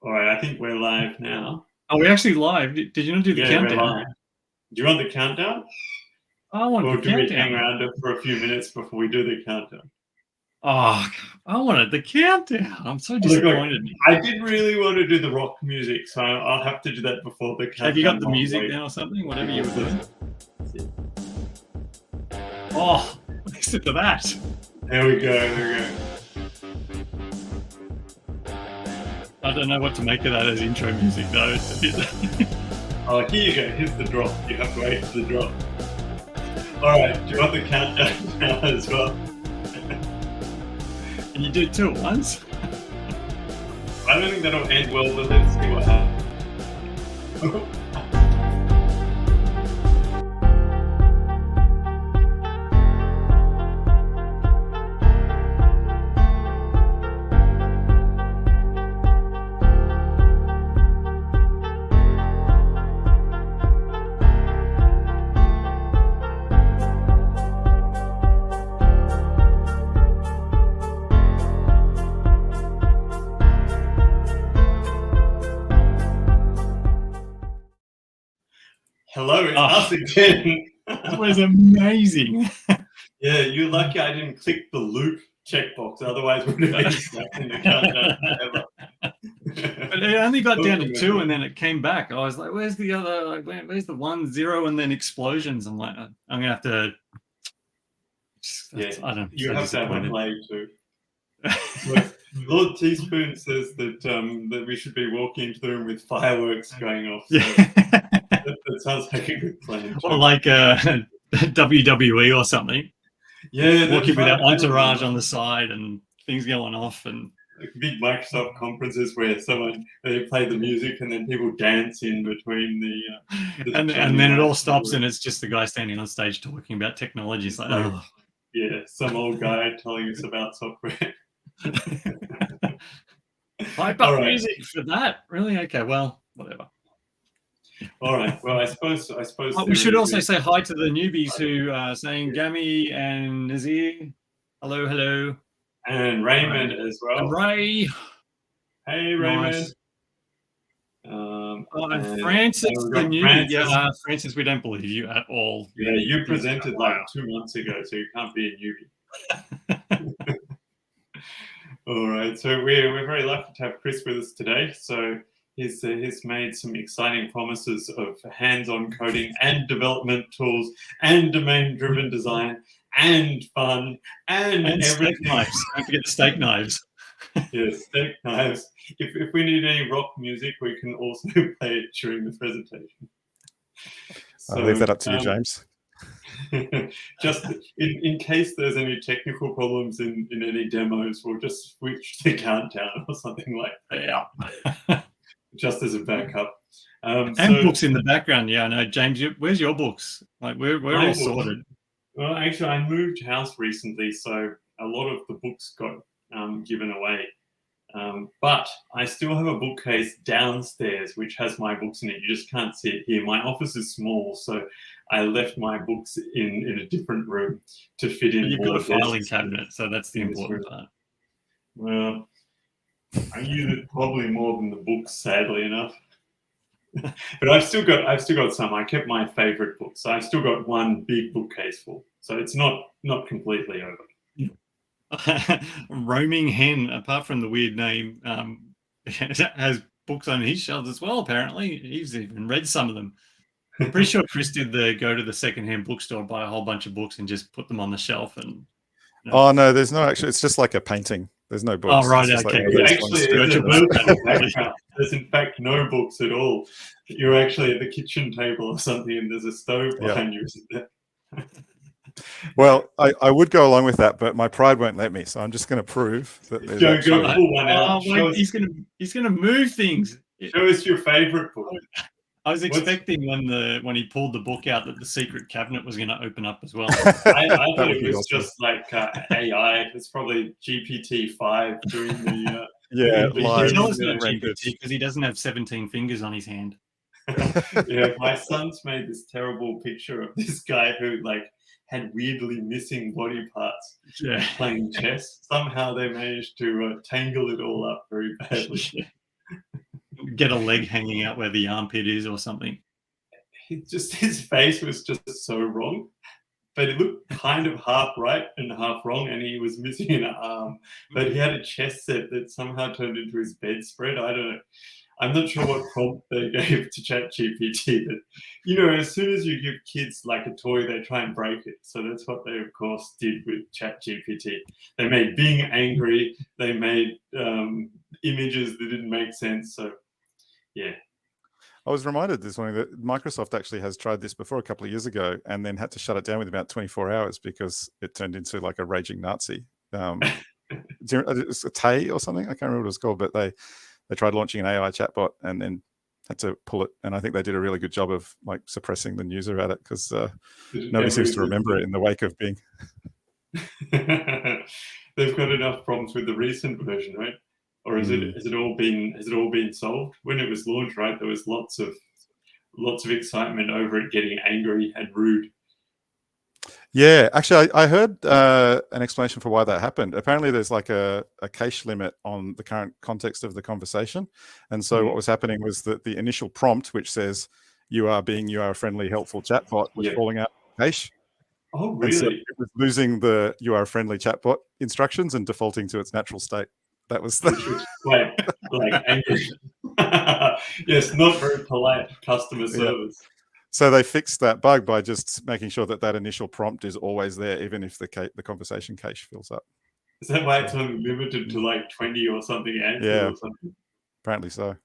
All right, I think we're live now. Are we actually live? Did you not do the countdown? We're live. Do you want the countdown? I want or the do countdown. we hang around for a few minutes before we do the countdown? Oh, I wanted the countdown. I'm so disappointed. Look, I did really want to do the rock music, so I'll have to do that before the countdown. Have you got the music now or something? Whatever you were doing. Oh, listen to that. There we go. I don't know what to make of that as intro music, though. It's a bit... Oh, here you go. Here's the drop. You have to wait for the drop. All right. Do you want the countdown now as well? Can you do two at once? I don't think that'll end well, but let's see what happens. Hello, it's us again. That was amazing. Yeah, you're lucky I didn't click the loop checkbox, otherwise we would have been stuck in the countdown forever. But it only got down to 2 and then it came back. I was like, where's the other, like, where's the 1, 0 and then explosions? I'm like, I'm going to have to... I don't know. You have to have a play too. Lord Teaspoon says that we should be walking into the room with fireworks going off. So that sounds like a good plan. Or like WWE or something. Yeah, walking with that entourage on the side and things going off, and like big Microsoft conferences where they play the music and then people dance in between the and then it all stops and it's just the guy standing on stage talking about technology. It's like, oh. Yeah, some old guy telling us about software. Hype up music for that, really? Okay, well, whatever. All right. Well, I suppose. We should also say hi to the newbies who are saying Gami and Nazir. Hello. And Raymond as well. And Ray. Hey, Raymond. Nice. And Francis, the newbie. Yeah, Francis, we don't believe you at all. Yeah, you presented like 2 months ago, so you can't be a newbie. All right. So we're very lucky to have Chris with us today. So he's made some exciting promises of hands-on coding and development tools and domain-driven design and fun and everything. Steak knives. Don't forget the steak knives. Yes, steak knives. If we need any rock music, we can also play it during the presentation. So, I'll leave that up to you, James. Just in case there's any technical problems in any demos, we'll just switch the countdown or something like that. Yeah. Just as a backup. And books in the background. Yeah, I know. James, where's your books? Like we're all sorted. Well, actually, I moved house recently, so a lot of the books got given away. But I still have a bookcase downstairs which has my books in it. You just can't see it here. My office is small, so I left my books in a different room to fit in. You've got a filing cabinet, so that's the important part. Well, I use it probably more than the books, sadly enough. But I've still got some. I kept my favorite books. So I've still got one big bookcase full. So it's not completely over. Roaming Hen, apart from the weird name, has books on his shelves as well, apparently. He's even read some of them. I'm pretty sure Chris did go to the secondhand bookstore, buy a whole bunch of books and just put them on the shelf. And Oh, no, there's no actually, it's just like a painting. There's no books. Oh, right, okay. There's in fact no books at all. You're actually at the kitchen table or something and there's a stove behind you. Well, I would go along with that, but my pride won't let me. So I'm just going to prove that there's go pull one out. He's going to move things. Show us your favorite book. I was expecting when he pulled the book out that the secret cabinet was going to open up as well. I thought it was just like AI. It's probably GPT-5 doing the... yeah, it's not GPT because he doesn't have 17 fingers on his hand. Yeah, my son's made this terrible picture of this guy who had weirdly missing body parts playing chess. Somehow they managed to tangle it all up very badly. get a leg hanging out where the armpit is or something. His face was just so wrong, but it looked kind of half right and half wrong, and he was missing an arm. But he had a chess set that somehow turned into his bedspread. I don't know. I'm not sure what prompt they gave to ChatGPT, but as soon as you give kids like a toy, they try and break it. So that's what they, of course, did with ChatGPT. They made Bing angry. They made images that didn't make sense. So, yeah. I was reminded this morning that Microsoft actually has tried this before a couple of years ago and then had to shut it down within about 24 hours because it turned into like a raging Nazi. It's a Tay or something. I can't remember what it's called, but they tried launching an AI chatbot and then had to pull it. And I think they did a really good job of like suppressing the news about it because nobody seems to remember it in the wake of Bing. They've got enough problems with the recent version, right? Or has it all been solved? When it was launched, right, there was lots of excitement over it getting angry and rude. Yeah, actually, I heard an explanation for why that happened. Apparently, there's like a cache limit on the current context of the conversation. And so what was happening was that the initial prompt, which says, you are a friendly, helpful chatbot, was falling out of cache. Oh, really? And so it was losing the you are a friendly chatbot instructions and defaulting to its natural state. That was like angry. Yes, not very polite customer service. Yeah. So they fixed that bug by just making sure that initial prompt is always there, even if the conversation cache fills up. Is that why it's only limited to like 20 or something answers or something? Apparently so.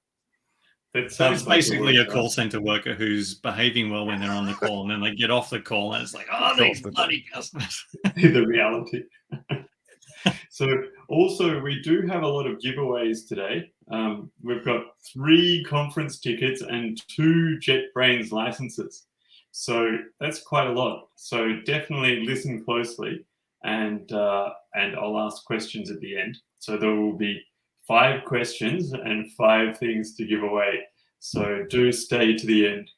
So it's basically a call center worker who's behaving well when they're on the call, and then they get off the call and it's like, oh, these bloody customers. The reality. So also we do have a lot of giveaways today. We've got 3 conference tickets and 2 JetBrains licenses. So that's quite a lot. So definitely listen closely, and I'll ask questions at the end. So there will be 5 questions and 5 things to give away. So do stay to the end.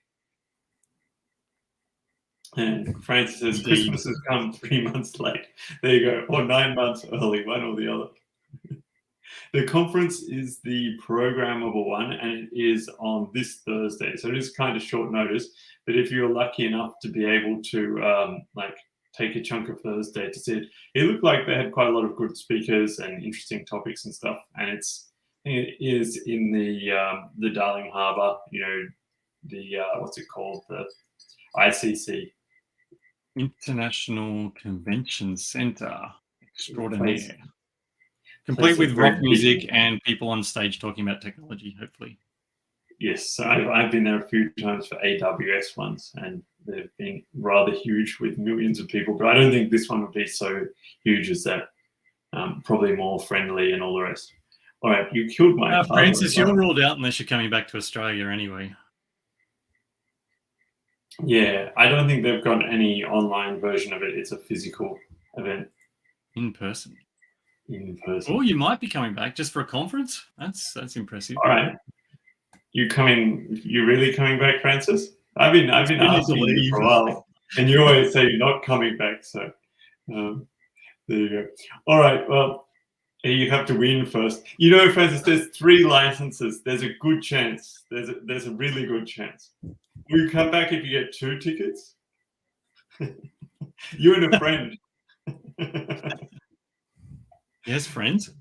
And Francis says, Christmas has come 3 months late. There you go. Or 9 months early, one or the other. The conference is the programmable one, and it is on this Thursday. So it is kind of short notice. But if you're lucky enough to be able to take a chunk of Thursday to see it looked like they had quite a lot of good speakers and interesting topics and stuff. And it is in the Darling Harbour, the what's it called? The ICC. International Convention Center extraordinaire. Complete with rock music and people on stage talking about technology, hopefully. Yes, so I've been there a few times for AWS ones, and they've been rather huge with millions of people, but I don't think this one would be so huge as that. Probably more friendly and all the rest. All right, you killed my Francis, you're ruled out unless you're coming back to Australia anyway. Yeah, I don't think they've got any online version of it. It's a physical event. In person. In-person. Oh, you might be coming back just for a conference. That's impressive. All right, you really coming back, Francis? I've been asking you for a while, and you always say you're not coming back. So there you go. All right, well, you have to win first. Francis, there's 3 licenses. There's a good chance. There's a really good chance. Will you come back if you get 2 tickets? You and a friend. Yes, friends.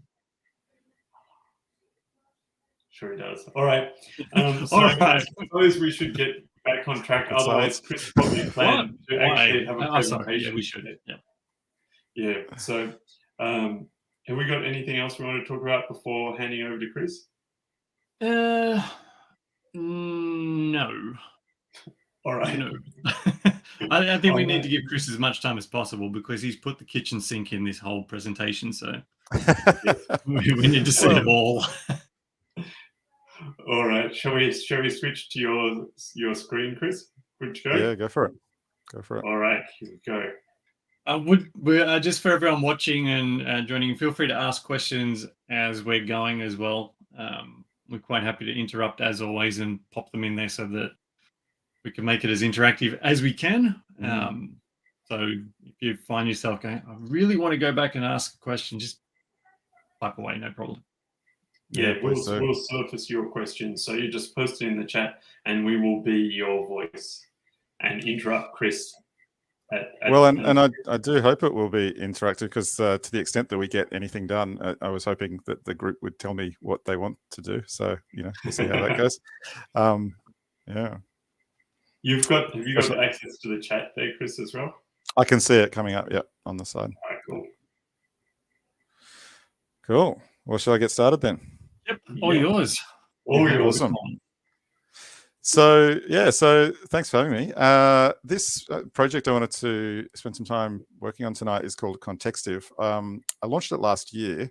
Sure he does. All right. All right. I suppose we should get back on track. Otherwise, Chris probably planned to actually have a presentation. Sorry. Yeah, we should. Yeah. So, have we got anything else we want to talk about before handing over to Chris? No. All right. No. I think we need to give Chris as much time as possible because he's put the kitchen sink in this whole presentation. So we need to see it all. All right. Shall we switch to your screen, Chris? Good to go? Yeah, go for it. All right. Here we go. Just for everyone watching and joining, feel free to ask questions as we're going as well. We're quite happy to interrupt as always and pop them in there so that we can make it as interactive as we can. So if you find yourself going, I really want to go back and ask a question, just type away, no problem. Yeah, please do. we'll surface your questions. So you just post it in the chat, and we will be your voice and interrupt Chris. Well, and I do hope it will be interactive, because to the extent that we get anything done, I was hoping that the group would tell me what they want to do. So, we'll see how that goes. Yeah. have you got access to the chat there, Chris, as well? I can see it coming up, on the side. All right, cool. Cool. Well, shall I get started then? Yep, all yours. All yours. Awesome. So thanks for having me. This project I wanted to spend some time working on tonight is called Contextive. I launched it last year,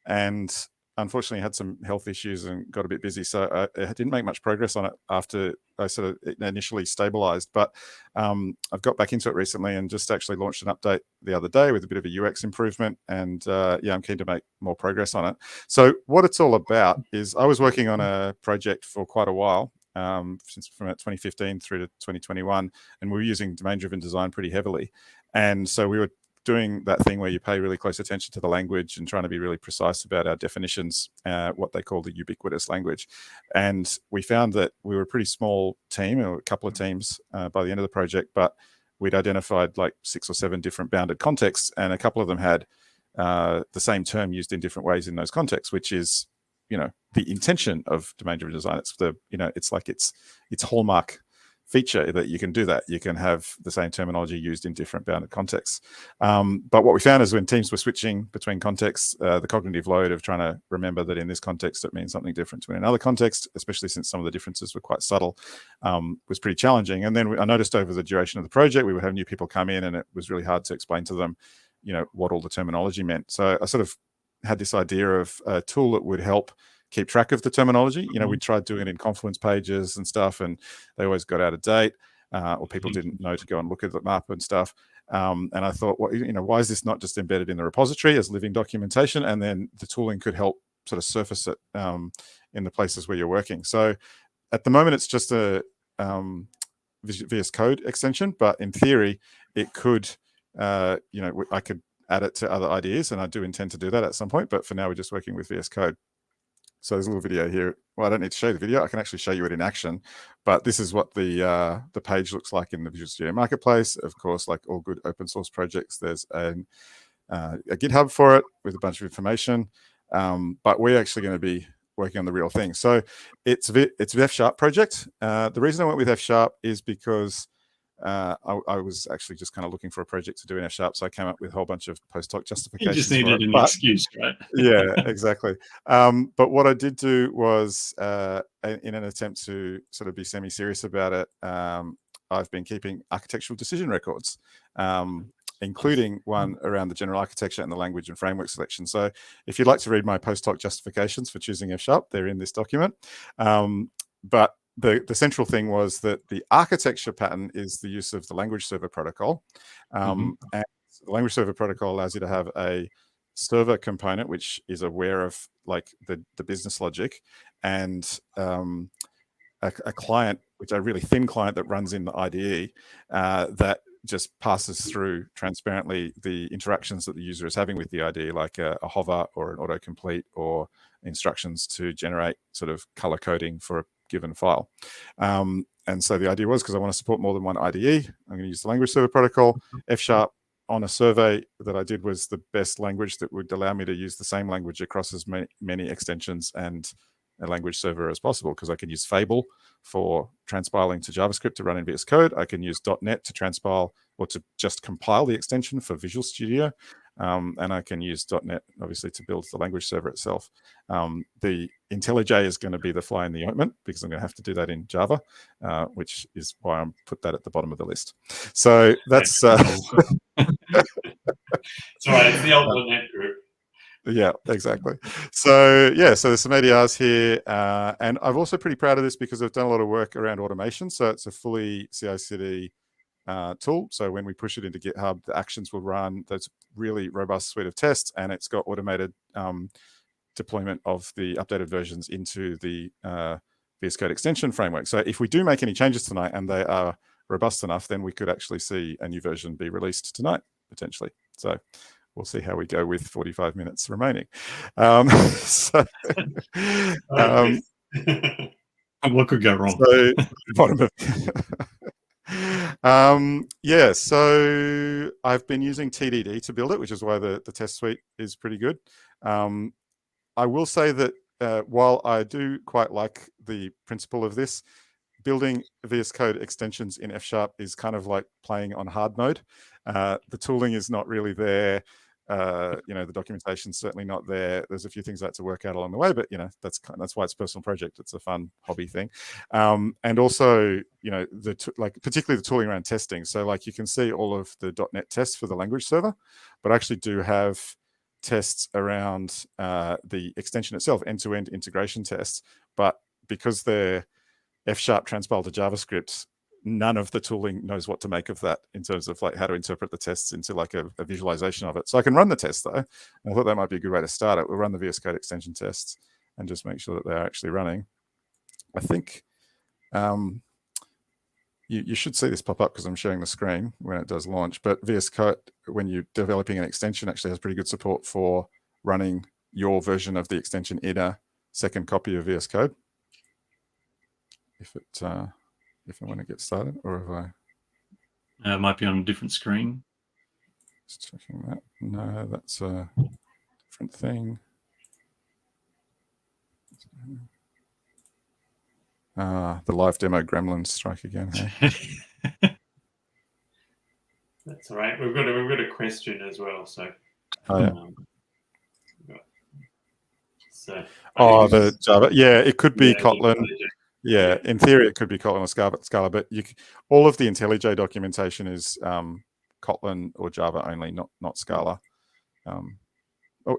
and unfortunately had some health issues and got a bit busy, so I didn't make much progress on it after I sort of initially stabilized. But I've got back into it recently and just actually launched an update the other day with a bit of a UX improvement, and I'm keen to make more progress on it. So what it's all about is, I was working on a project for quite a while, since from 2015 through to 2021, and we were using domain-driven design pretty heavily. And so we were doing that thing where you pay really close attention to the language and trying to be really precise about our definitions, what they call the ubiquitous language. And we found that we were a pretty small team, or a couple of teams by the end of the project, but we'd identified like 6 or 7 different bounded contexts, and a couple of them had the same term used in different ways in those contexts, which is, the intention of domain-driven design. It's it's like its hallmark feature that you can do that. You can have the same terminology used in different bounded contexts. But what we found is, when teams were switching between contexts, the cognitive load of trying to remember that in this context it means something different to in another context, especially since some of the differences were quite subtle, was pretty challenging. And then I noticed over the duration of the project, we would have new people come in, and it was really hard to explain to them, what all the terminology meant. So I sort of had this idea of a tool that would help keep track of the terminology. We tried doing it in Confluence pages and stuff, and they always got out of date, or people didn't know to go and look at them up and stuff. And I thought, why is this not just embedded in the repository as living documentation, and then the tooling could help sort of surface it in the places where you're working. So at the moment, it's just a VS Code extension, but in theory, it could, I could add it to other IDEs, and I do intend to do that at some point. But for now, we're just working with VS Code. So there's a little video here. Well, I don't need to show you the video. I can actually show you it in action. But this is what the page looks like in the Visual Studio Marketplace. Of course, like all good open source projects, there's a GitHub for it with a bunch of information. But we're actually going to be working on the real thing. So it's a F# project. The reason I went with F# is because I was actually just kind of looking for a project to do in F#, so I came up with a whole bunch of post-hoc justifications. You just needed an excuse, right? Yeah, exactly. But what I did do was, in an attempt to sort of be semi-serious about it, I've been keeping architectural decision records, including one around the general architecture and the language and framework selection. So if you'd like to read my post-hoc justifications for choosing F#, they're in this document. But the central thing was that the architecture pattern is the use of the language server protocol. And the language server protocol allows you to have a server component, which is aware of like the business logic, and a client, which a really thin client that runs in the IDE, that just passes through transparently the interactions that the user is having with the IDE, like a hover or an autocomplete, or instructions to generate sort of color coding for a given file. And so the idea was, because I want to support more than one IDE, I'm going to use the language server protocol. F# on a survey that I did was the best language that would allow me to use the same language across as many extensions and a language server as possible, because I can use Fable for transpiling to JavaScript to run in VS Code. I can use .NET to transpile or to just compile the extension for Visual Studio. And I can use .NET, obviously, to build the language server itself. The IntelliJ is going to be the fly in the ointment, because I'm going to have to do that in Java, which is why I'm put that at the bottom of the list. So that's... It's all right. It's the old .NET group. Yeah, exactly. So there's some ADRs here, and I'm also pretty proud of this because I've done a lot of work around automation. So it's a fully CI/CD tool. So when we push it into GitHub, the actions will run. That's really robust suite of tests, and it's got automated deployment of the updated versions into the VS Code extension framework. So if we do make any changes tonight and they are robust enough, then we could actually see a new version be released tonight, potentially. So we'll see how we go with 45 minutes remaining. So, what could go wrong? So, bottom of yeah, so I've been using TDD to build it, which is why the test suite is pretty good. I will say that while I do quite like the principle of this, building VS Code extensions in F# is kind of like playing on hard mode. The tooling is not really there. The documentation's certainly not there. There's a few things I had to work out along the way, but that's why it's a personal project. It's a fun hobby thing, and also particularly the tooling around testing. So like you can see all of the .NET tests for the language server, but I actually do have tests around the extension itself, end-to-end integration tests. But because they're F# transpiled to JavaScript, none of the tooling knows what to make of that in terms of like how to interpret the tests into like a visualization of it. So I can run the test though. I thought that might be a good way to start it. We'll run the VS Code extension tests and just make sure that they're actually running. I think you should see this pop up because I'm sharing the screen when it does launch. But VS Code, when you're developing an extension, actually has pretty good support for running your version of the extension in a second copy of VS Code. If and when it gets started, or if it might be on a different screen. Just checking that. No, that's a different thing. The live demo gremlins strike again. Hey? That's all right. We've got a question as well. So. Oh yeah. The Java. Yeah, it could be Kotlin. Yeah, in theory, it could be Kotlin or Scala, but all of the IntelliJ documentation is Kotlin or Java only, not Scala. Oh,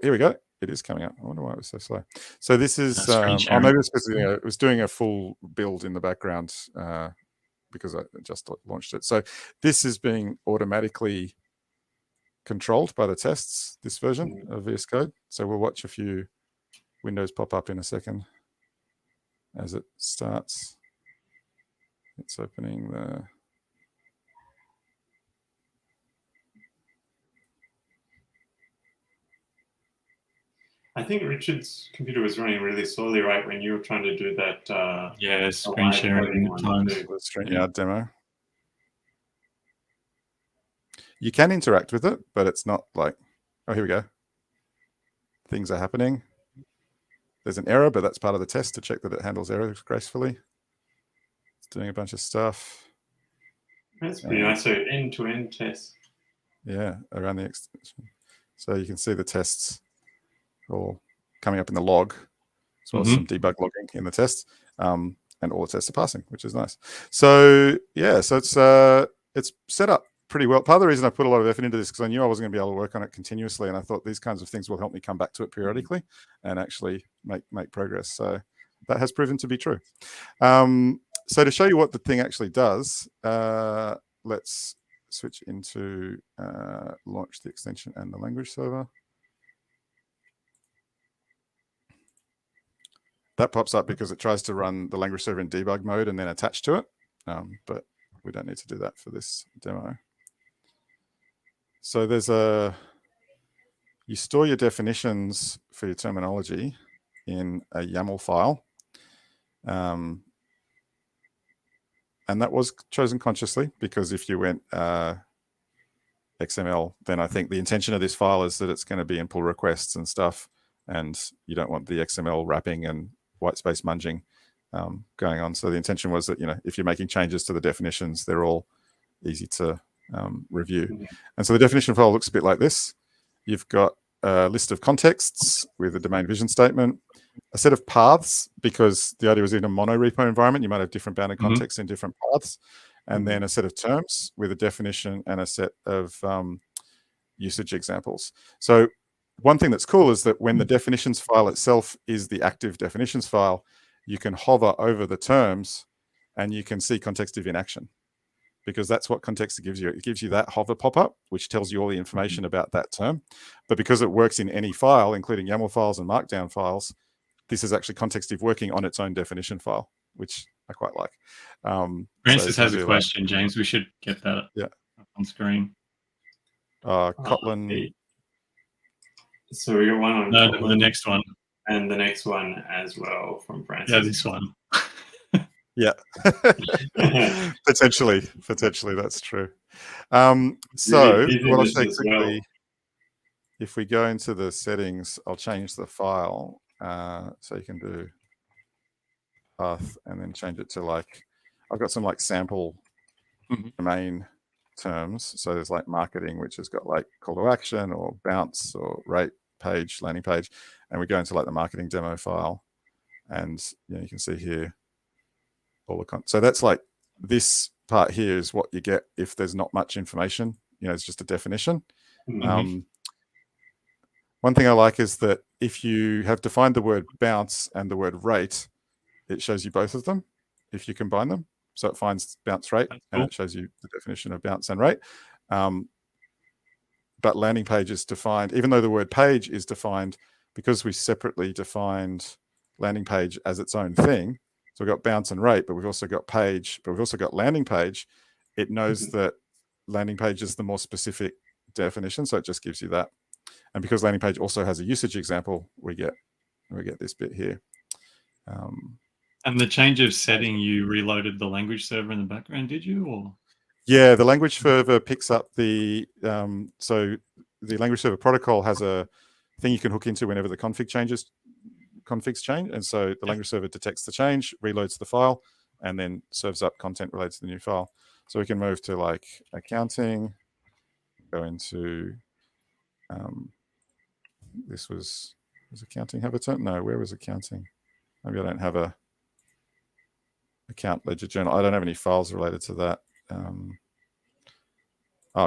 here we go. It is coming up. I wonder why it was so slow. So this is, maybe it's because it was doing a full build in the background because I just launched it. So this is being automatically controlled by the tests, this version of VS Code. So we'll watch a few windows pop up in a second. As it starts, it's opening the. I think Richard's computer was running really slowly, right, when you were trying to do that. Yeah, screen sharing at times. The StreamYard demo. You can interact with it, but it's not like. Oh, here we go. Things are happening. There's an error, but that's part of the test to check that it handles errors gracefully. It's doing a bunch of stuff. That's pretty nice. So end-to-end tests. Yeah, around the extension. So you can see the tests all coming up in the log, as well as some debug logging in the test, and all the tests are passing, which is nice. So yeah, so it's set up pretty well. Part of the reason I put a lot of effort into this because I knew I wasn't going to be able to work on it continuously, and I thought these kinds of things will help me come back to it periodically and actually make progress. So that has proven to be true. So to show you what the thing actually does, let's switch into launch the extension and the language server. That pops up because it tries to run the language server in debug mode and then attach to it, but we don't need to do that for this demo. So there's you store your definitions for your terminology in a YAML file. And that was chosen consciously because if you went XML, then I think the intention of this file is that it's going to be in pull requests and stuff, and you don't want the XML wrapping and white space munging going on. So the intention was that, if you're making changes to the definitions, they're all easy to review. And so the definition file looks a bit like this. You've got a list of contexts with a domain vision statement, a set of paths, because the idea was in a mono repo environment, you might have different bounded contexts in different paths, and then a set of terms with a definition and a set of usage examples. So one thing that's cool is that when the definitions file itself is the active definitions file, you can hover over the terms and you can see Contextive in action, because that's what Contextive gives you. It gives you that hover pop-up, which tells you all the information about that term. But because it works in any file, including YAML files and Markdown files, this is actually Contextive working on its own definition file, which I quite like. Francis has a question, James. We should get that up on screen. Kotlin. So we got one on No, Kotlin, the next one. and the next one as well from Francis. Yeah, this one. Yeah, potentially, that's true. So Really what I'll this show you as quickly, well. if we go into the settings, I'll change the file so you can do path and then change it to like, I've got some like sample domain terms. So there's like marketing, which has got like call to action or bounce or rate page, landing page, and we go into like the marketing demo file, and you can see here all the so that's like this part here is what you get if there's not much information. It's just a definition. One thing I like is that if you have defined the word bounce and the word rate, it shows you both of them if you combine them. So it finds bounce rate and it shows you the definition of bounce and rate. But landing page is defined, even though the word page is defined, because we separately defined landing page as its own thing. So we've got bounce and rate, but we've also got page, but we've also got landing page. It knows that landing page is the more specific definition, so it just gives you that. And because landing page also has a usage example, we get this bit here. And the change of setting, you reloaded the language server in the background, did you? Or yeah, the language server picks up the so the language server protocol has a thing you can hook into whenever the configs change, and so the language server detects the change, reloads the file, and then serves up content related to the new file. So we can move to like accounting, go into this was accounting have a term? No, where was accounting? Maybe I don't have a account ledger journal. I don't have any files related to that.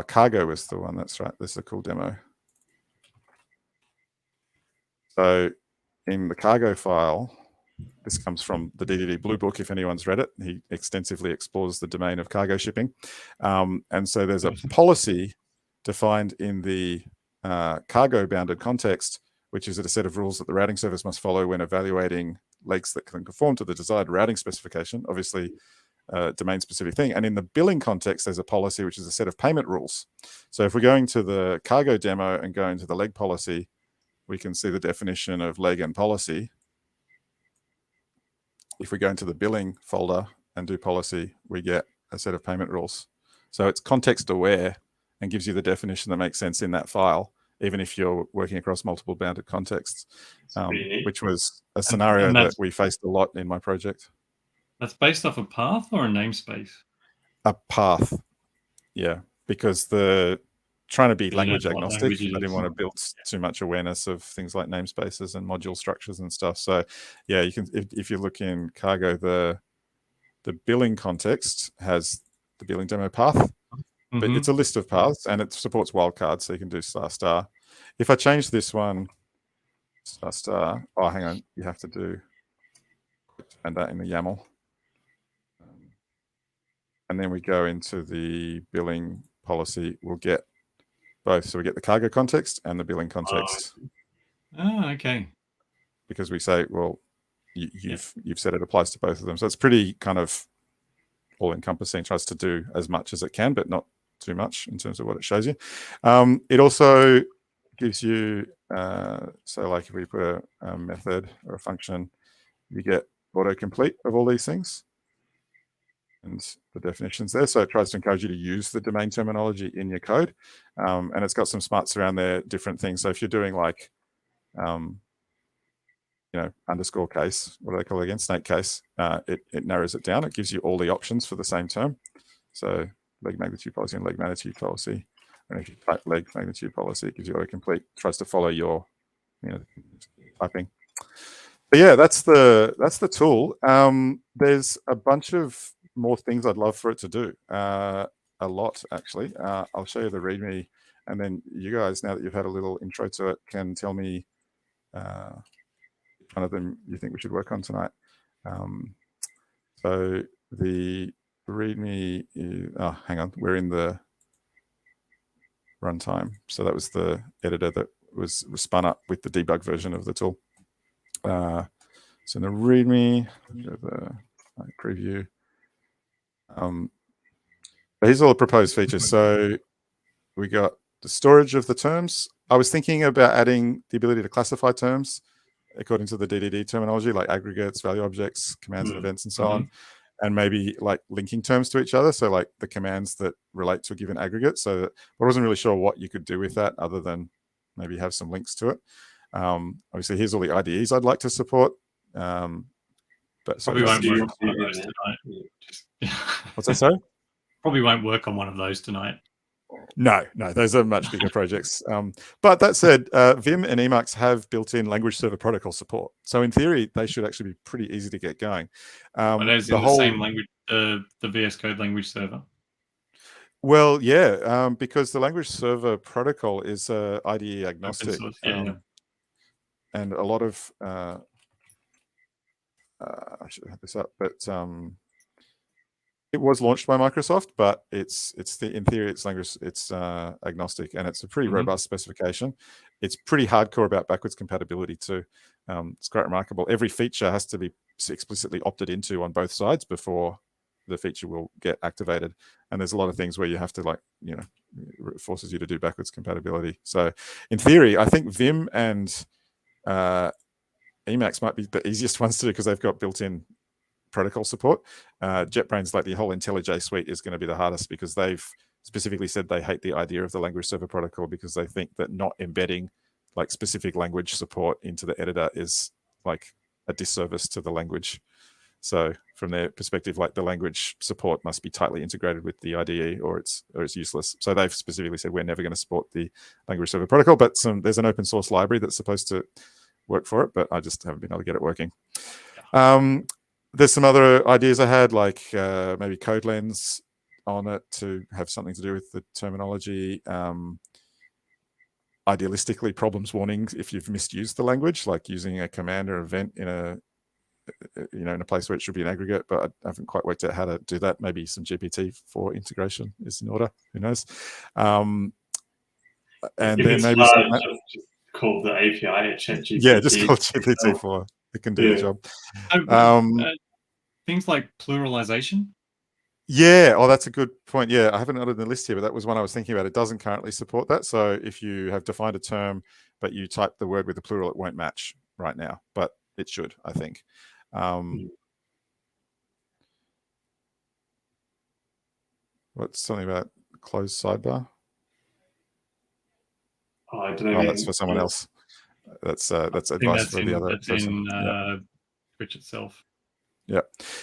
Cargo was the one. That's right. This is a cool demo. So in the cargo file, this comes from the DDD Blue Book. If anyone's read it, he extensively explores the domain of cargo shipping. And so there's a policy defined in the cargo bounded context, which is a set of rules that the routing service must follow when evaluating legs that can conform to the desired routing specification, obviously domain specific thing. And in the billing context, there's a policy, which is a set of payment rules. So if we're going to the cargo demo and go into the leg policy, we can see the definition of leg and policy. If we go into the billing folder and do policy, we get a set of payment rules. So it's context aware and gives you the definition that makes sense in that file, even if you're working across multiple bounded contexts, which was a scenario that we faced a lot in my project. That's based off a path or a namespace? A path, yeah, because trying to be language agnostic, I didn't want to build too much awareness of things like namespaces and module structures and stuff. So yeah, you can, if you look in cargo, the billing context has the billing demo path, but it's a list of paths and it supports wildcards, so you can do ***. If I change this one ***, oh, hang on, you have to do and that in the YAML. And then we go into the billing policy, we'll get both. So we get the cargo context and the billing context. Oh, okay. Because we say, well, you've said it applies to both of them. So it's pretty kind of all-encompassing, tries to do as much as it can, but not too much in terms of what it shows you. It also gives you, so like if we put a method or a function, you get autocomplete of all these things. And the definitions there. So it tries to encourage you to use the domain terminology in your code. And it's got some smarts around there, different things. So if you're doing like, underscore case, what do they call it again? Snake case, it narrows it down. It gives you all the options for the same term. So leg magnitude policy and leg magnitude policy. And if you type leg magnitude policy, it gives you autocomplete. It tries to follow your, typing. But yeah, that's the tool. There's a bunch of more things I'd love for it to do. A lot, actually. I'll show you the README, and then you guys, now that you've had a little intro to it, can tell me which one of them you think we should work on tonight. So the README is, hang on, we're in the runtime. So that was the editor that was spun up with the debug version of the tool. So in the README, the preview. Here's all the proposed features. So we got the storage of the terms I was thinking about adding the ability to classify terms according to the DDD terminology, like aggregates, value objects, commands and events, and so on, and maybe like linking terms to each other. So like the commands that relate to a given aggregate. So that I wasn't really sure what you could do with that other than maybe have some links to it. Obviously, here's all the IDEs I'd like to support. But Probably won't work on one of those tonight. What's that, sorry? Probably won't work on one of those tonight. No, those are much bigger projects. But that said, Vim and Emacs have built-in language server protocol support. So in theory, they should actually be pretty easy to get going. The same language, the VSCode language server. Well, yeah, because the language server protocol is IDE agnostic. Source, and a lot of I should have this up, but it was launched by Microsoft, but in theory it's agnostic, and it's a pretty robust specification. It's pretty hardcore about backwards compatibility too. It's quite remarkable. Every feature has to be explicitly opted into on both sides before the feature will get activated. And there's a lot of things where you have to it forces you to do backwards compatibility. So in theory, I think Vim and Emacs might be the easiest ones to do because they've got built-in protocol support. JetBrains, like the whole IntelliJ suite, is going to be the hardest because they've specifically said they hate the idea of the language server protocol because they think that not embedding like specific language support into the editor is like a disservice to the language. So from their perspective, like the language support must be tightly integrated with the IDE or it's useless. So they've specifically said we're never going to support the language server protocol, but there's an open source library that's supposed to work for it, but I just haven't been able to get it working. There's some other ideas I had, like maybe CodeLens on it to have something to do with the terminology. Idealistically, problems warnings if you've misused the language, like using a command or event in a place where it should be an aggregate, but I haven't quite worked out how to do that. Maybe some GPT-4 integration is in order. Who knows? And then maybe just call the API at ChatGPT. Yeah, just call GPT-4. It can do the job. Things like pluralization. Yeah, that's a good point. Yeah, I haven't added the list here, but that was one I was thinking about. It doesn't currently support that. So if you have defined a term, but you type the word with the plural, it won't match right now, but it should, I think. What's something about closed sidebar? I don't know. That's for someone else. That's advice for the other person. Twitch itself. Yeah.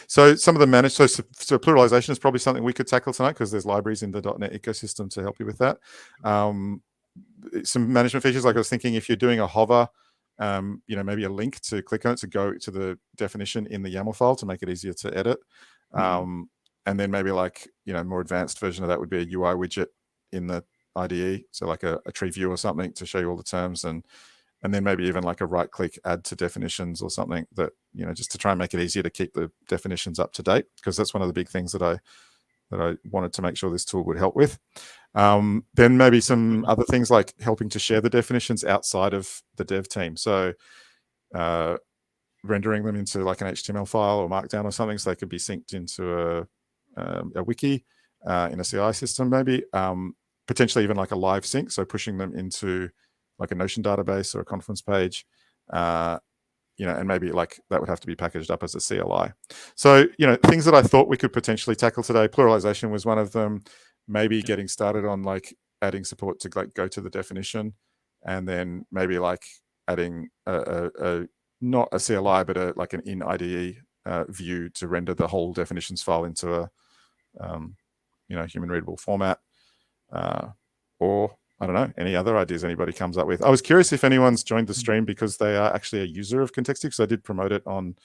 So some of the managed, so pluralization is probably something we could tackle tonight because there's libraries in the .NET ecosystem to help you with that. Some management features, like I was thinking, if you're doing a hover, maybe a link to click on it to go to the definition in the YAML file to make it easier to edit. And then maybe more advanced version of that would be a UI widget in the IDE. So like a tree view or something to show you all the terms, and then maybe even like a right click add to definitions or something that, just to try and make it easier to keep the definitions up to date, because that's one of the big things that I wanted to make sure this tool would help with. Then maybe some other things like helping to share the definitions outside of the dev team. So rendering them into like an HTML file or Markdown or something so they could be synced into a wiki in a CI system maybe. Potentially even like a live sync, so pushing them into like a Notion database or a Confluence page, and maybe like that would have to be packaged up as a CLI. So, things that I thought we could potentially tackle today, pluralization was one of them, maybe getting started on like adding support to like go to the definition, and then maybe like adding not a CLI, but like an in IDE view to render the whole definitions file into a, human readable format. Or I don't know, any other ideas anybody comes up with. I was curious if anyone's joined the stream because they are actually a user of Contextive, because I did promote it on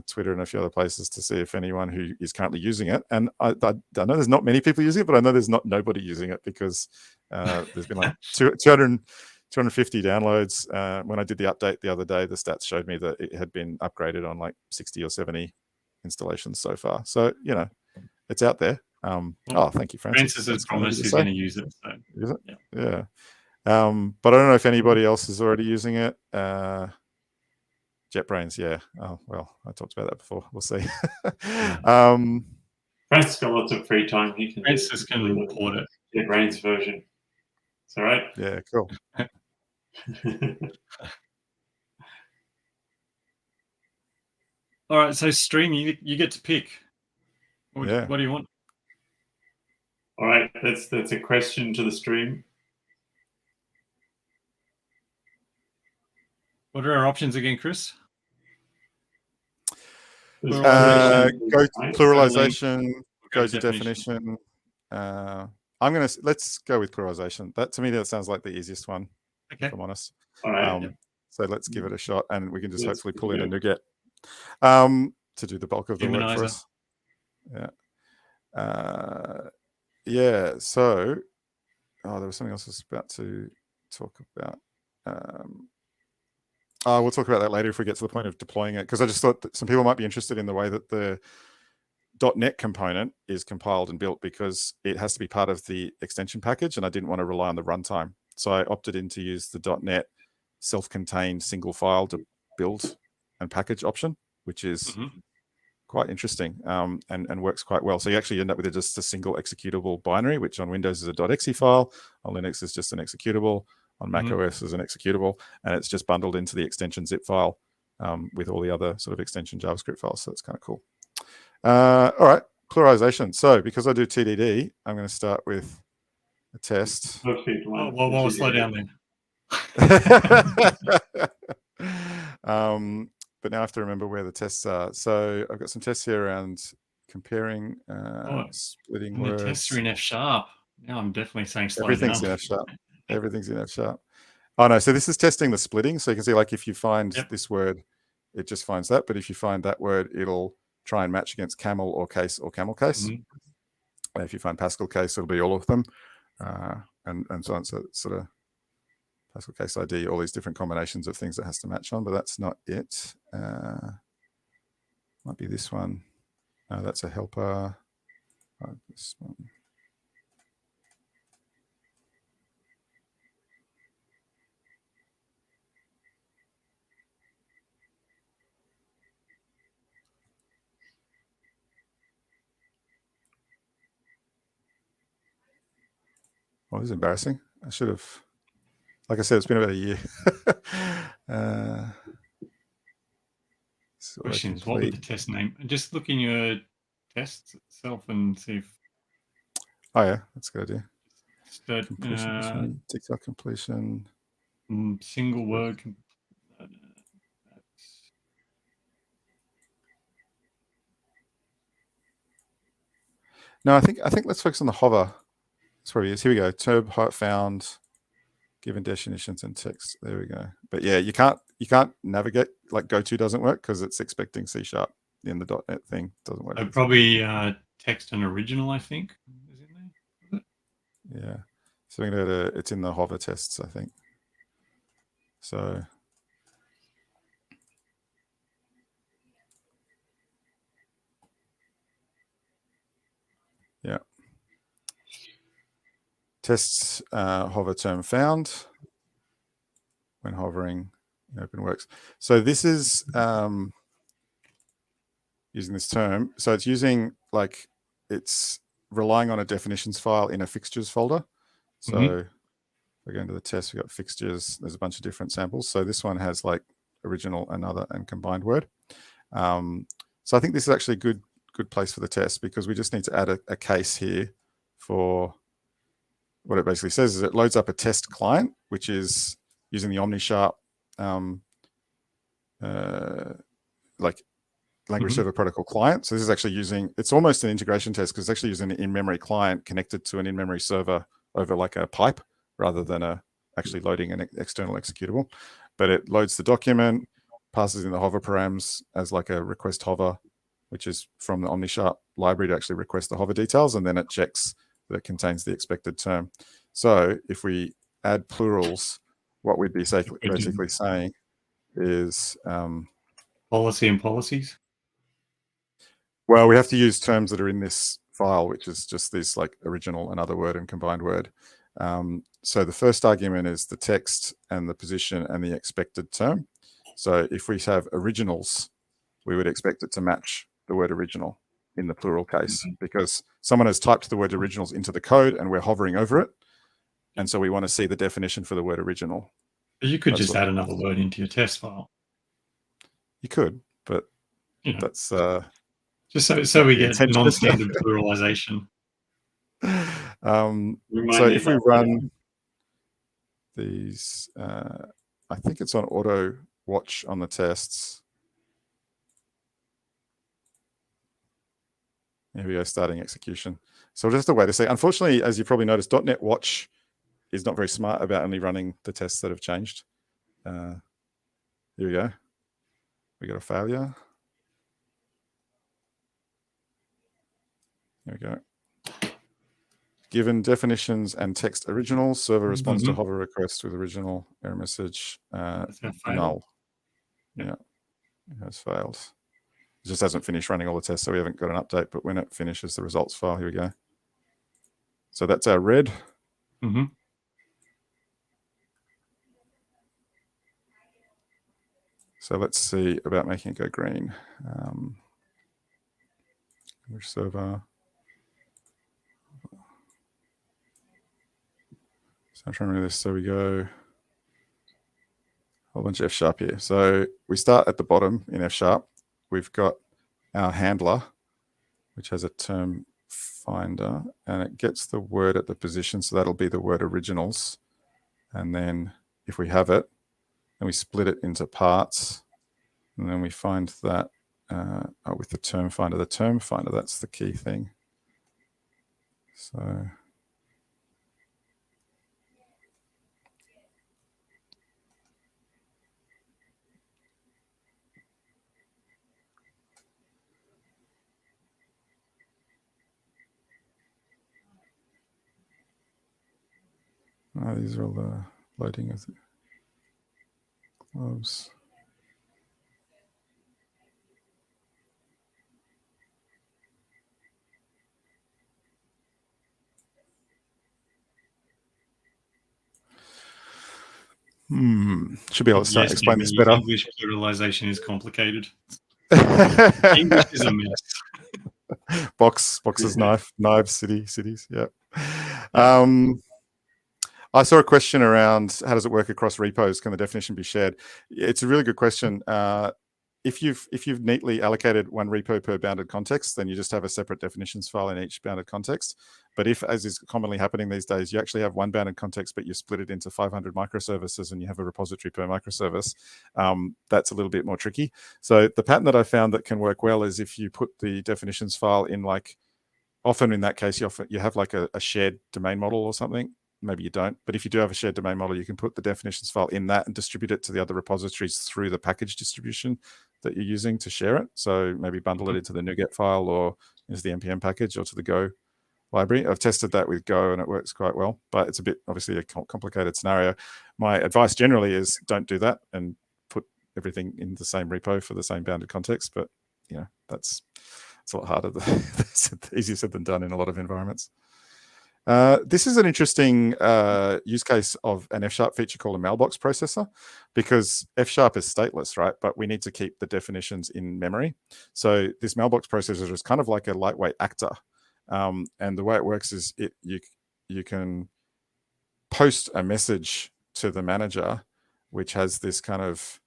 Twitter and a few other places to see if anyone who is currently using it. And I know there's not many people using it, but I know there's not nobody using it because there's been like 250 downloads. When I did the update the other day, the stats showed me that it had been upgraded on like 60 or 70 installations so far. So, it's out there. Thank you, Francis. Francis has promised he's going to use it. So. Is it? Yeah. But I don't know if anybody else is already using it. JetBrains, yeah. Oh, well, I talked about that before. We'll see. Francis got lots of free time. He can Francis can report it. JetBrains version. It's all right. Yeah, cool. All right, so stream, you get to pick. What do you want? All right, that's a question to the stream. What are our options again, Chris? Go to pluralization, go to definition. Let's go with pluralization. That, to me, that sounds like the easiest one, if I'm honest. All right. So let's give it a shot, and we can just hopefully pull in a NuGet to do the bulk of the work for us. Yeah. So, there was something else I was about to talk about. We'll talk about that later if we get to the point of deploying it, because I just thought that some people might be interested in the way that the .NET component is compiled and built, because it has to be part of the extension package, and I didn't want to rely on the runtime. So I opted in to use the .NET self-contained single file to build and package option, which is quite interesting and works quite well. So you actually end up with just a single executable binary, which on Windows is a .exe file, on Linux is just an executable, on Mac OS is an executable, and it's just bundled into the extension zip file with all the other sort of extension JavaScript files. So it's kind of cool. All right, pluralization. So because I do TDD, I'm going to start with a test. Whoa, slow down then. But now I have to remember where the tests are. So I've got some tests here around comparing, splitting words. The tests are in F#. Now I'm definitely saying slow Everything's down. in F#. Everything's in F#. Oh no, so this is testing the splitting. So you can see, like, if you find this word, it just finds that. But if you find that word, it'll try and match against camel or case or camel case. And if you find Pascal case, it'll be all of them, and so on. So it's sort of Pascal case ID, all these different combinations of things it has to match on, but that's not it. Might be this one. No, that's a helper. This one. Oh, this is embarrassing. I should have, like I said, it's been about a year. Questions. What was the test name? Just look in your tests itself and see if. Oh yeah, that's a good idea. Completion, TikTok completion. Single word. No, I think let's focus on the hover. That's where he is. Here we go. Term found, given definitions and text. There we go. But yeah, you can't navigate, like goto doesn't work because it's expecting C# in the .NET thing. Doesn't work. Probably text and original, I think, is in there. Yeah. So we're going to it's in the hover tests, I think. So yeah. Tests hover term found when hovering in OpenWorks. So this is using this term. So it's using, like, it's relying on a definitions file in a fixtures folder. So we go into the test, we've got fixtures. There's a bunch of different samples. So this one has like original, another, and combined word. So I think this is actually a good place for the test, because we just need to add a case here for what it basically says is it loads up a test client, which is using the OmniSharp like language server protocol client. So this is actually using, it's almost an integration test because it's actually using an in-memory client connected to an in-memory server over like a pipe rather than actually loading an external executable. But it loads the document, passes in the hover params as like a request hover, which is from the OmniSharp library to actually request the hover details, and then it checks that it contains the expected term. So if we add plurals, what we'd be basically saying is policy and policies. Well, we have to use terms that are in this file, which is just this like original, another word, and combined word. So the first argument is the text and the position and the expected term. So if we have originals, we would expect it to match the word original in the plural case, because someone has typed the word originals into the code and we're hovering over it. And so we want to see the definition for the word original. You could That's just add another word into your test file. You could, but that's just so we get intention. non-standard pluralization. So if we run these, I think it's on auto watch on the tests. Here we go, starting execution. So we'll just have to wait a second. Unfortunately, as you probably noticed, .NET Watch is not very smart about only running the tests that have changed. Here we go. We got a failure. Here we go. Given definitions and text original, server responds to hover request with original error message. Null. Yeah, it has failed. It just hasn't finished running all the tests, so we haven't got an update. But when it finishes the results file, here we go. So that's our red. So let's see about making it go green. Which server? So I'm trying to remember this. So we go a whole bunch of F# here. So we start at the bottom in F#. We've got our handler, which has a term finder, and it gets the word at the position. So that'll be the word originals. And then if we have it, then we split it into parts. And then we find that with the term finder. The term finder, that's the key thing. So these are all the loading of the globes. Should be able to start explaining this better. English pluralization is complicated. English is a mess. Boxes, knives, cities. Yeah. I saw a question around how does it work across repos? Can the definition be shared? It's a really good question. If you've neatly allocated one repo per bounded context, then you just have a separate definitions file in each bounded context. But if, as is commonly happening these days, you actually have one bounded context, but you split it into 500 microservices and you have a repository per microservice, that's a little bit more tricky. So the pattern that I found that can work well is if you put the definitions file in, like, often in that case, you have like a shared domain model or something. Maybe you don't, but if you do have a shared domain model, you can put the definitions file in that and distribute it to the other repositories through the package distribution that you're using to share it. So maybe bundle it into the NuGet file or into the NPM package or to the Go library. I've tested that with Go and it works quite well, but it's a bit obviously a complicated scenario. My advice generally is don't do that and put everything in the same repo for the same bounded context. But it's a lot harder. It's easier said than done in a lot of environments. This is an interesting use case of an F# feature called a mailbox processor, because F# is stateless, right? But we need to keep the definitions in memory. So this mailbox processor is kind of like a lightweight actor. And the way it works is you can post a message to the manager, which has this kind of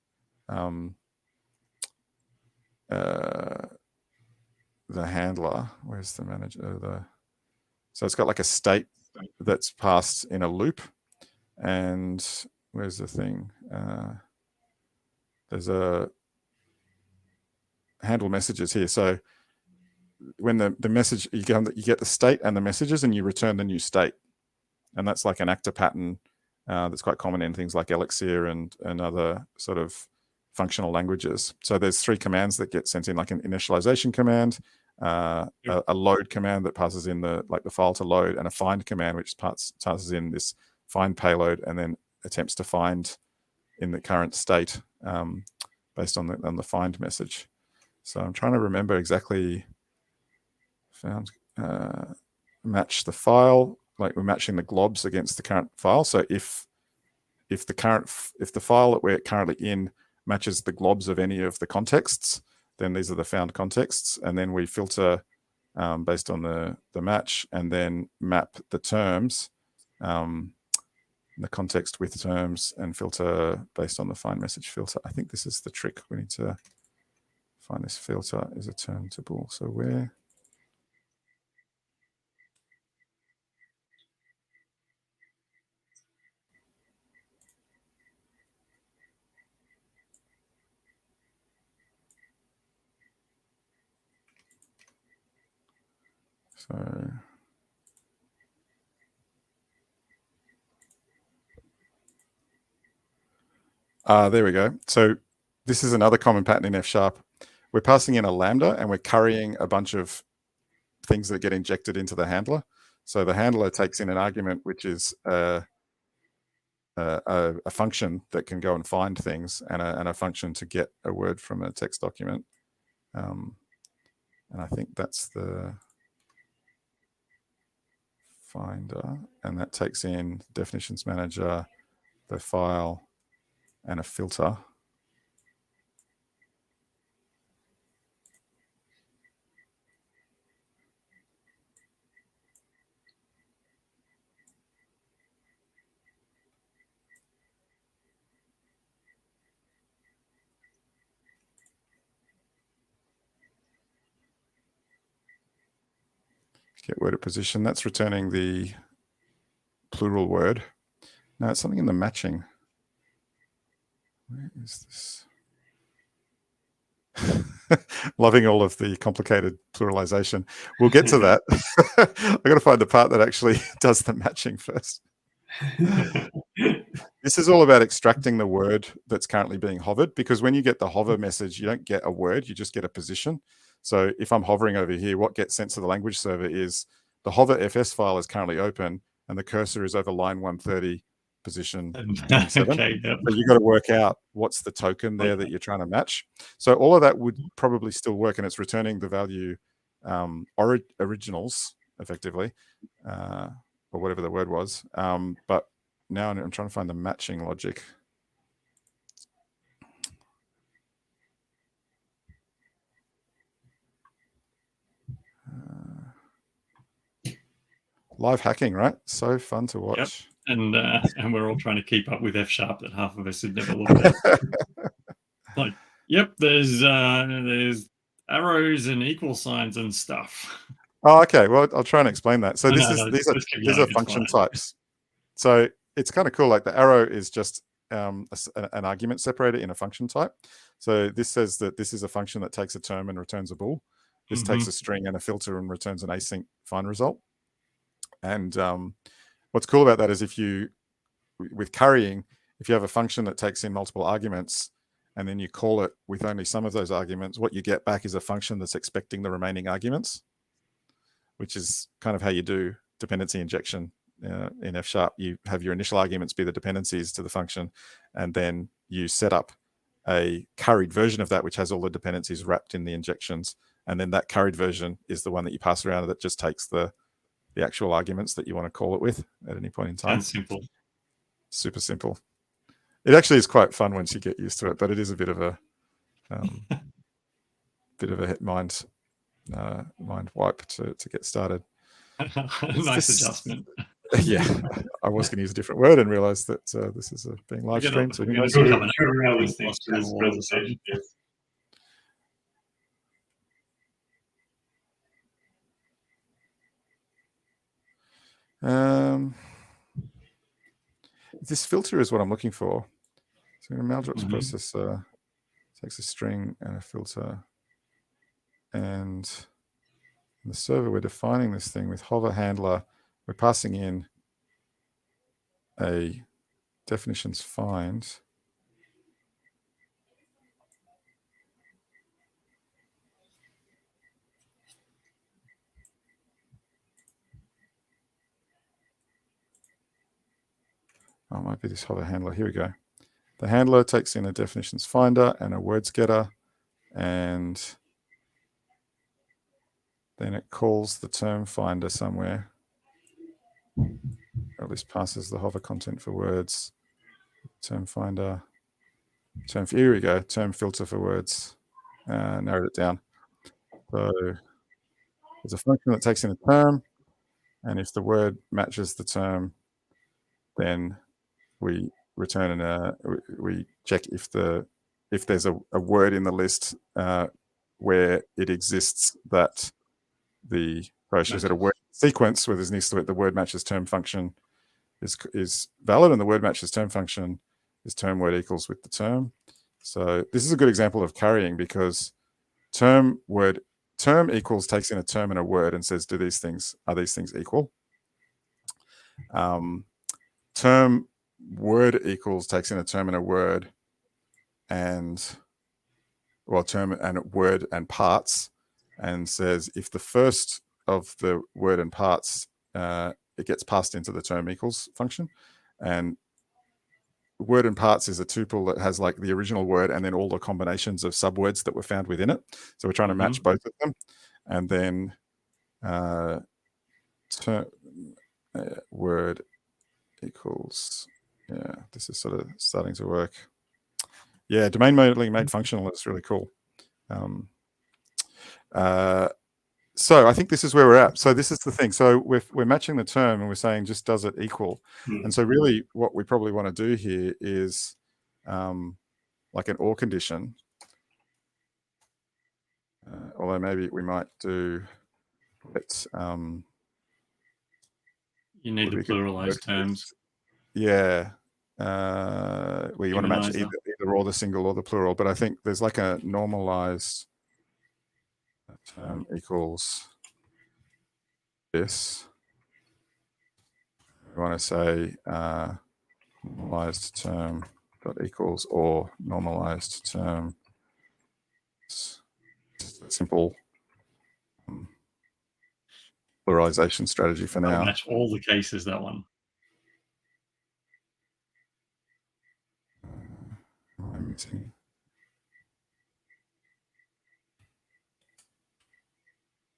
the handler. Where's the manager? So it's got like a state that's passed in a loop. And where's the thing? There's a handle messages here. So when the message, you get the state and the messages and you return the new state. And that's like an actor pattern that's quite common in things like Elixir and other sort of functional languages. So there's 3 commands that get sent in, like an initialization command, a load command that passes in the file to load, and a find command which passes in this find payload and then attempts to find in the current state based on the find message. So I'm trying to remember exactly. Found match the file, like we're matching the globs against the current file. So if the file that we're currently in matches the globs of any of the contexts, then these are the found contexts, and then we filter based on the match, and then map the terms the context with terms and filter based on the find message filter. I think this is the trick. We need to find this filter is a term to bool. So where? So there we go. So this is another common pattern in F#. We're passing in a lambda and we're currying a bunch of things that get injected into the handler. So the handler takes in an argument, which is a function that can go and find things, and a function to get a word from a text document. And I think that's the finder, and that takes in definitions manager, the file, and a filter. Get word at position. That's returning the plural word. Now it's something in the matching. Where is this? Loving all of the complicated pluralization. We'll get to that. I've got to find the part that actually does the matching first. This is all about extracting the word that's currently being hovered, because when you get the hover message, you don't get a word, you just get a position. So if I'm hovering over here, what gets sent to the language server is the hover FS file is currently open and the cursor is over line 130, position 27. Okay, yep. So you've got to work out what's the token there that you're trying to match. So all of that would probably still work, and it's returning the value originals, effectively, or whatever the word was. But now I'm trying to find the matching logic. Live hacking, right? So fun to watch. Yep. And we're all trying to keep up with F# that half of us had never looked at. Like, yep, there's arrows and equal signs and stuff. Oh, okay. Well, I'll try and explain that. So these are function types. So it's kind of cool. Like the arrow is just an argument separator in a function type. So this says that this is a function that takes a term and returns a bool. This takes a string and a filter and returns an async find result. And what's cool about that is with currying, if you have a function that takes in multiple arguments and then you call it with only some of those arguments, what you get back is a function that's expecting the remaining arguments, which is kind of how you do dependency injection in F#. You have your initial arguments be the dependencies to the function, and then you set up a curried version of that, which has all the dependencies wrapped in the injections. And then that curried version is the one that you pass around that just takes the actual arguments that you want to call it with at any point in time. That's simple. Super simple. It actually is quite fun once you get used to it, but it is a bit of a mind wipe to get started. Nice adjustment. Yeah, I was going to use a different word and realized that this is being live streamed. So this filter is what I'm looking for. So in a Maldrops processor, takes a string and a filter, and in the server we're defining this thing with hover handler. We're passing in a definitions find. Oh, it might be this hover handler. Here we go. The handler takes in a definitions finder and a words getter, and then it calls the term finder somewhere, or at least passes the hover content for words, term finder, here we go, term filter for words, narrowed it down. So there's a function that takes in a term, and if the word matches the term, then we return we check if there's a word in the list where it exists that she's got a word sequence where the word matches term function is valid, and the word matches term function is term word equals with the term. So this is a good example of carrying, because term equals takes in a term and a word and says, are these things equal? Term word equals takes in a term and a word term and word and parts, and says if the first of the word and parts it gets passed into the term equals function, and word and parts is a tuple that has like the original word and then all the combinations of subwords that were found within it. So we're trying to match both of them, and then word equals. Yeah, this is sort of starting to work. Yeah, domain modeling made functional is really cool. So I think this is where we're at. So this is the thing. So we're matching the term and we're saying, just does it equal? And so really what we probably want to do here is like an OR condition. Although maybe we might do it. You need the pluralized terms. Yeah. Where you want to match either or the single or the plural. But I think there's like a normalized term equals this. We want to say normalized term dot equals or normalized term. It's a simple pluralization strategy for now. Match all the cases, that one.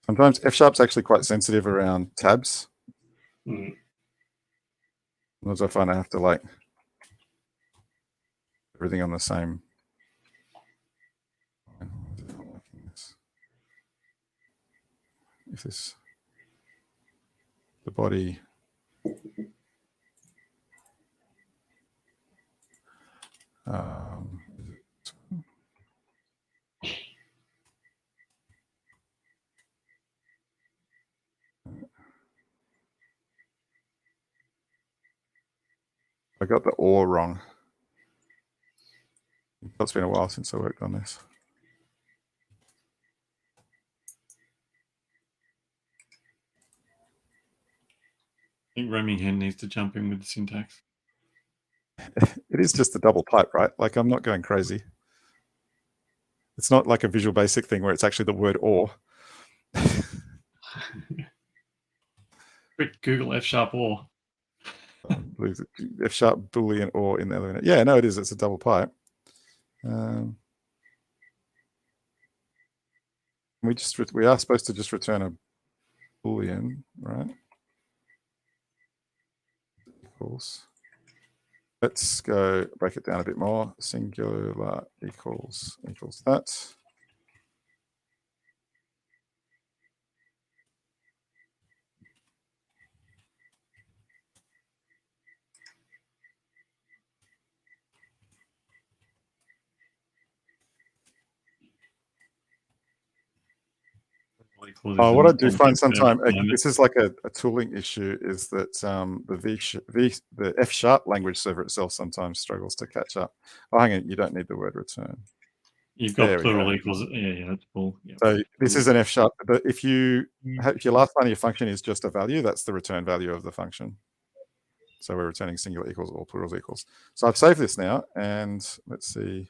Sometimes F# actually quite sensitive around tabs. Sometimes I find I have to like everything on the same. If this the body. I got the OR wrong. It's been a while since I worked on this. I think Remington needs to jump in with the syntax. It is just a double pipe, right? Like, I'm not going crazy. It's not like a Visual Basic thing where it's actually the word OR. Quick Google F# OR. F# Boolean OR in the element. Yeah, no, it is. It's a double pipe. We are supposed to just return a Boolean, right? Equals. Let's go break it down a bit more. Singular equals that. What I do find sometimes, this is like a tooling issue, is that the F# language server itself sometimes struggles to catch up. Oh, hang on, you don't need the word return. You've got plural equals. Yeah, that's cool. Yeah. So this is an F#, but if your last line of your function is just a value, that's the return value of the function. So we're returning singular equals or plurals equals. So I've saved this now, and let's see.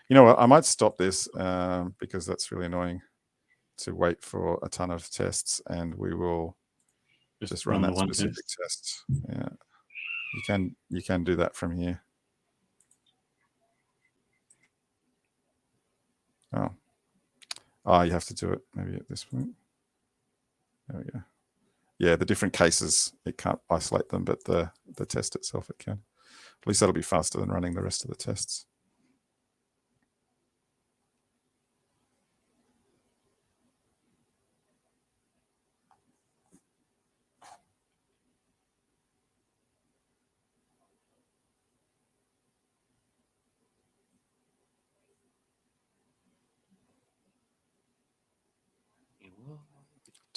You know what? I might stop this because that's really annoying to wait for a ton of tests, and we will just run that specific test. Yeah, you can do that from here. Oh, you have to do it maybe at this point. There we go. Yeah, the different cases, it can't isolate them, but the test itself, it can. At least that'll be faster than running the rest of the tests.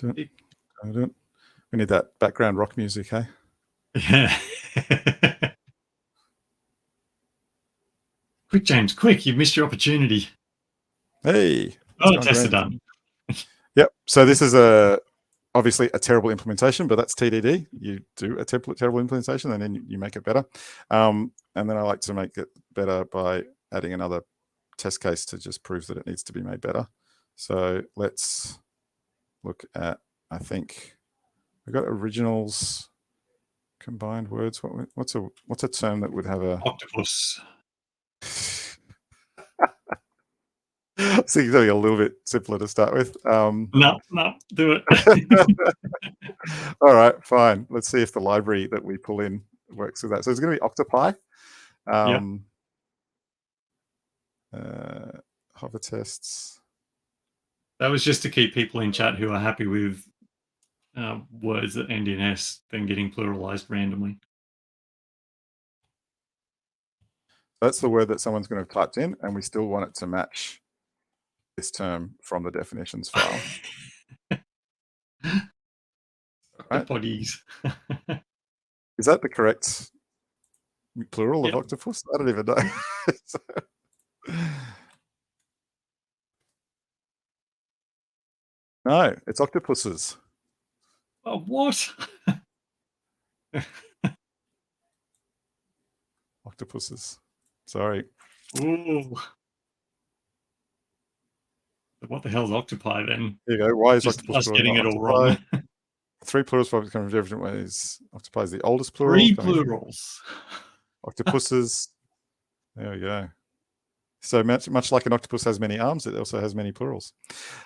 We need that background rock music, hey? Yeah. Quick, James, quick. You've missed your opportunity. Hey. Oh, tests are done. Yep. So this is obviously a terrible implementation, but that's TDD. You do a terrible implementation and then you make it better. And then I like to make it better by adding another test case to just prove that it needs to be made better. So let's look at, I think we've got originals, combined words. What's a term that would have a octopus? Seems a little bit simpler to start with. No, do it. All right, fine. Let's see if the library that we pull in works with that. So it's going to be octopi. Hover tests. That was just to keep people in chat who are happy with words that end in S then getting pluralized randomly. That's the word that someone's going to have typed in, and we still want it to match this term from the definitions file. Right? Bodies. Is that the correct plural of octopus? I don't even know. No, it's octopuses. Oh, what? Octopuses. Sorry. Ooh. What the hell's octopi then? There you go. Why is just octopus us getting it all wrong? 3 plurals probably come from different ways. Octopi is the oldest plural. 3 plurals. Octopuses. There we go. So much like an octopus has many arms, it also has many plurals.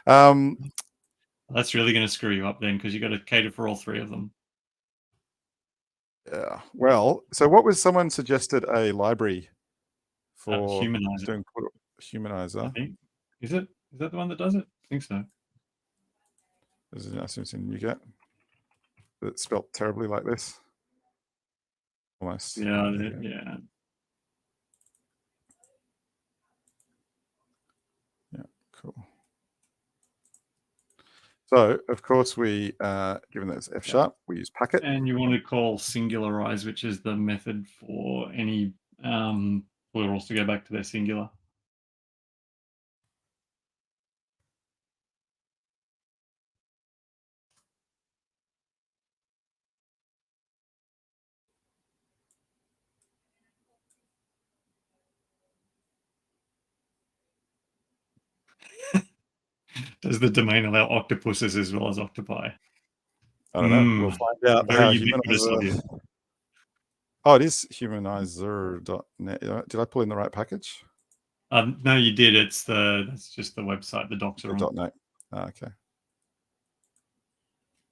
That's really going to screw you up then, because you've got to cater for all 3 of them. Yeah. Well, so what was someone suggested a library for Humanizer. doing Humanizer? I think. Is that the one that does it? I think so. This is nice in NuGet. It's spelled terribly like this. Almost. Yeah, yeah. Yeah, cool. So, of course, we, given that it's F#, we use packet. And you want to call singularize, which is the method for any plurals to go back to their singular. Does the domain allow octopuses as well as octopi? I don't know. We'll find out. Very ubiquitous of you. Oh, it is humanizer.net. Did I pull in the right package? No, you did. That's just the website. The docs are on. .net. Okay.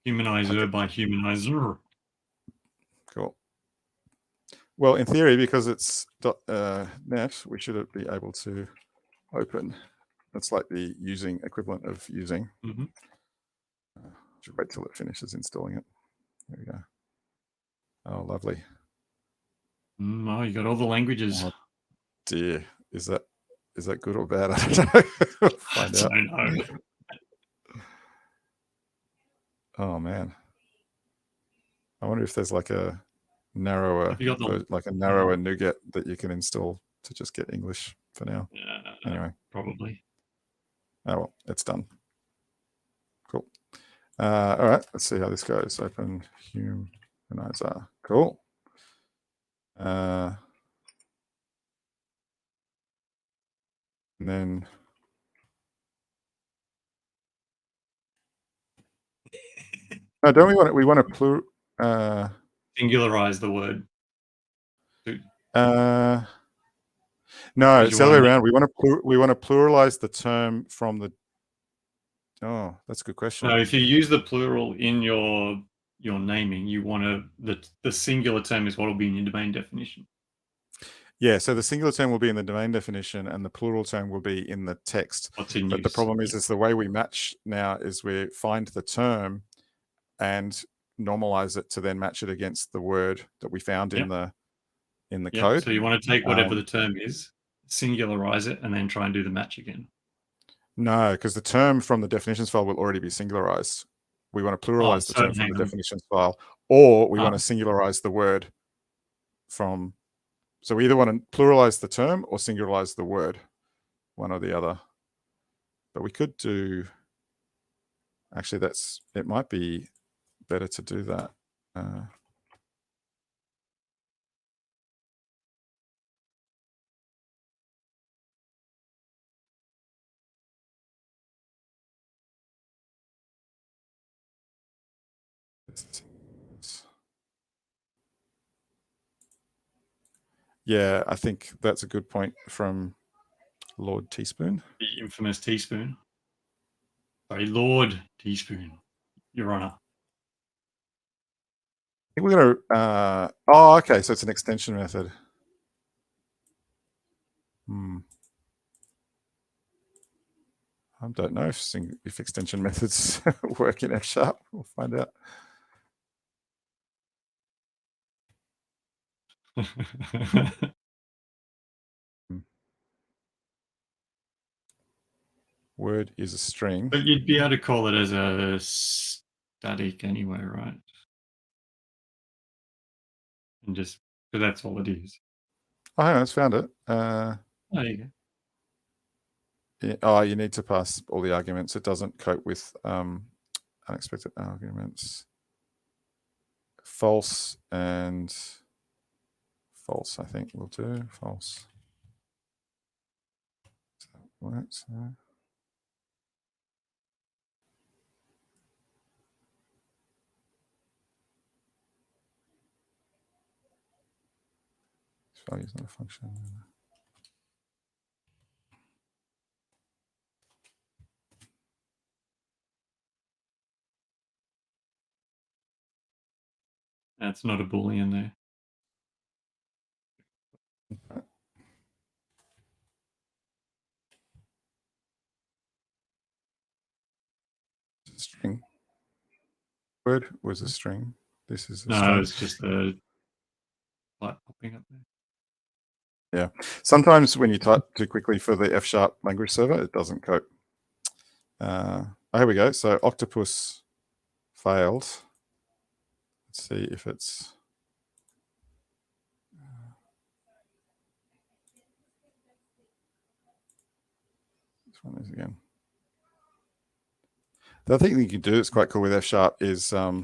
Humanizer by humanizer. Cool. Well, in theory, because it's .net, we should be able to open. That's like the using equivalent of using. Should wait till it finishes installing it. There we go. Oh, lovely. Oh, you got all the languages. Oh, dear. Is that good or bad? I don't know. We'll find out. I don't know. Oh man. I wonder if there's like a narrower NuGet that you can install to just get English for now. Yeah, anyway. Probably. Oh well, it's done. Cool. All right, let's see how this goes. Open Humanizer. Cool. And then no, don't we want to singularize the word? No, it's the other way around. We want to pluralize the term from the. Oh, that's a good question. No, if you use the plural in your naming, you want the singular term is what will be in your domain definition. Yeah, so the singular term will be in the domain definition, and the plural term will be in the text. What's in but use. The problem is the way we match now is we find the term and normalize it to then match it against the word that we found in the code. So you want to take whatever the term is, singularize it, and then try and do the match again. No, because the term from the definitions file will already be singularized. We want to pluralize the term from the definitions file, or we want to singularize the word from. So we either want to pluralize the term or singularize the word, one or the other. But we could do. Actually, it might be better to do that. Yeah, I think that's a good point from Lord Teaspoon. The infamous Teaspoon. Sorry, Lord Teaspoon, Your Honor. I think we're going to... oh, okay, so it's an extension method. I don't know if extension methods work in F#. We'll find out. Word is a string. But you'd be able to call it as a static anyway, right? And just, but that's all it is. Oh, hang on, it's found it. There you go. Yeah, oh, you need to pass all the arguments. It doesn't cope with unexpected arguments. False and false, I think will do. False. So that works. This value is not a function. That's not a Boolean there. String. Word was a string. This is a no, string. it's just the light popping up there. Yeah. Sometimes when you type too quickly for the F# language server, it doesn't cope. Oh, here we go. So octopus failed. Let's see if it's... This one is again. The other thing you can do that's quite cool with F# is REPL.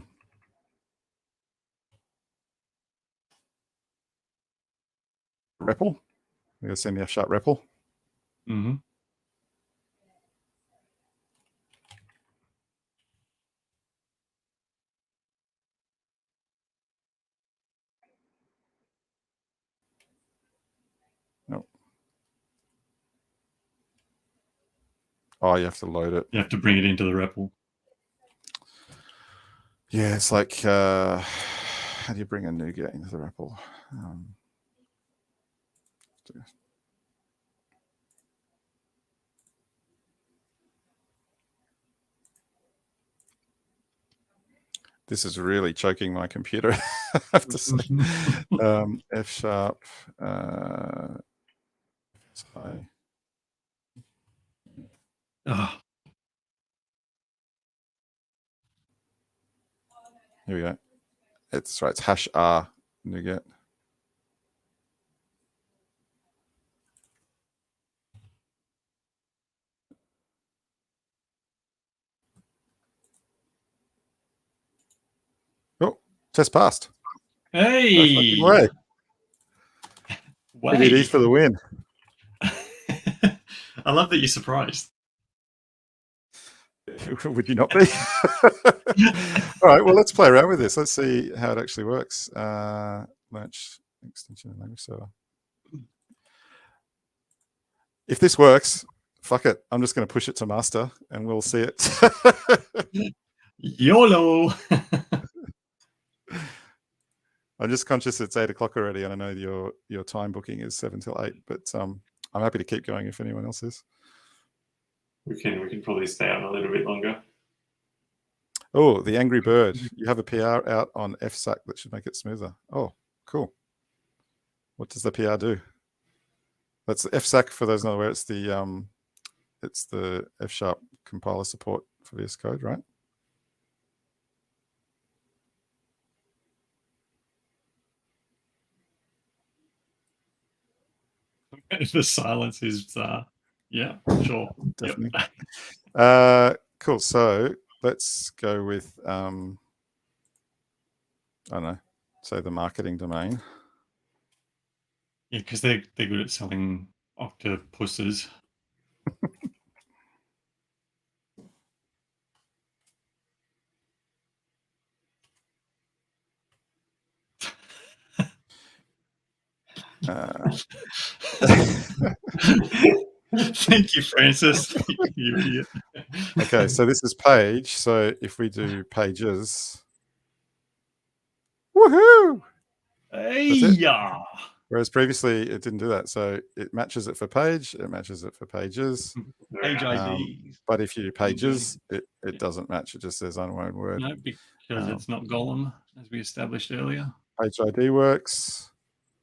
We're going to send the F# REPL. Mm-hmm. No. Oh, you have to load it. You have to bring it into the REPL. Yeah, it's like, how do you bring a NuGet into the REPL? This is really choking my computer, I have to say. F#. Here we go. It's right. It's #r NuGet. Oh, test passed. Hey! No way. We need E for the win. I love that you're surprised. Would you not be? All right, well, let's play around with this. Let's see how it actually works. Launch extension and language server. If this works, fuck it. I'm just going to push it to master and we'll see it. YOLO! I'm just conscious it's 8 o'clock already, and I know your time booking is 7 till 8, but I'm happy to keep going if anyone else is. We can probably stay on a little bit longer. Oh, the Angry Bird. You have a PR out on FSAC that should make it smoother. Oh, cool. What does the PR do? That's FSAC, for those not aware. It's the it's the F# compiler support for VS Code, right? The silence is, yeah, sure. Definitely. Yep. Cool. So let's go with, I don't know, say the marketing domain. Yeah, because they're good at selling octopuses. Thank you, Francis. You idiot. Okay, so this is page. So if we do pages, woohoo! Hey-ya! Whereas previously it didn't do that. So it matches it for page, it matches it for pages. Page IDs. But if you do pages, it doesn't match. It just says unknown word. No, because it's not Golem, as we established earlier. Page ID works.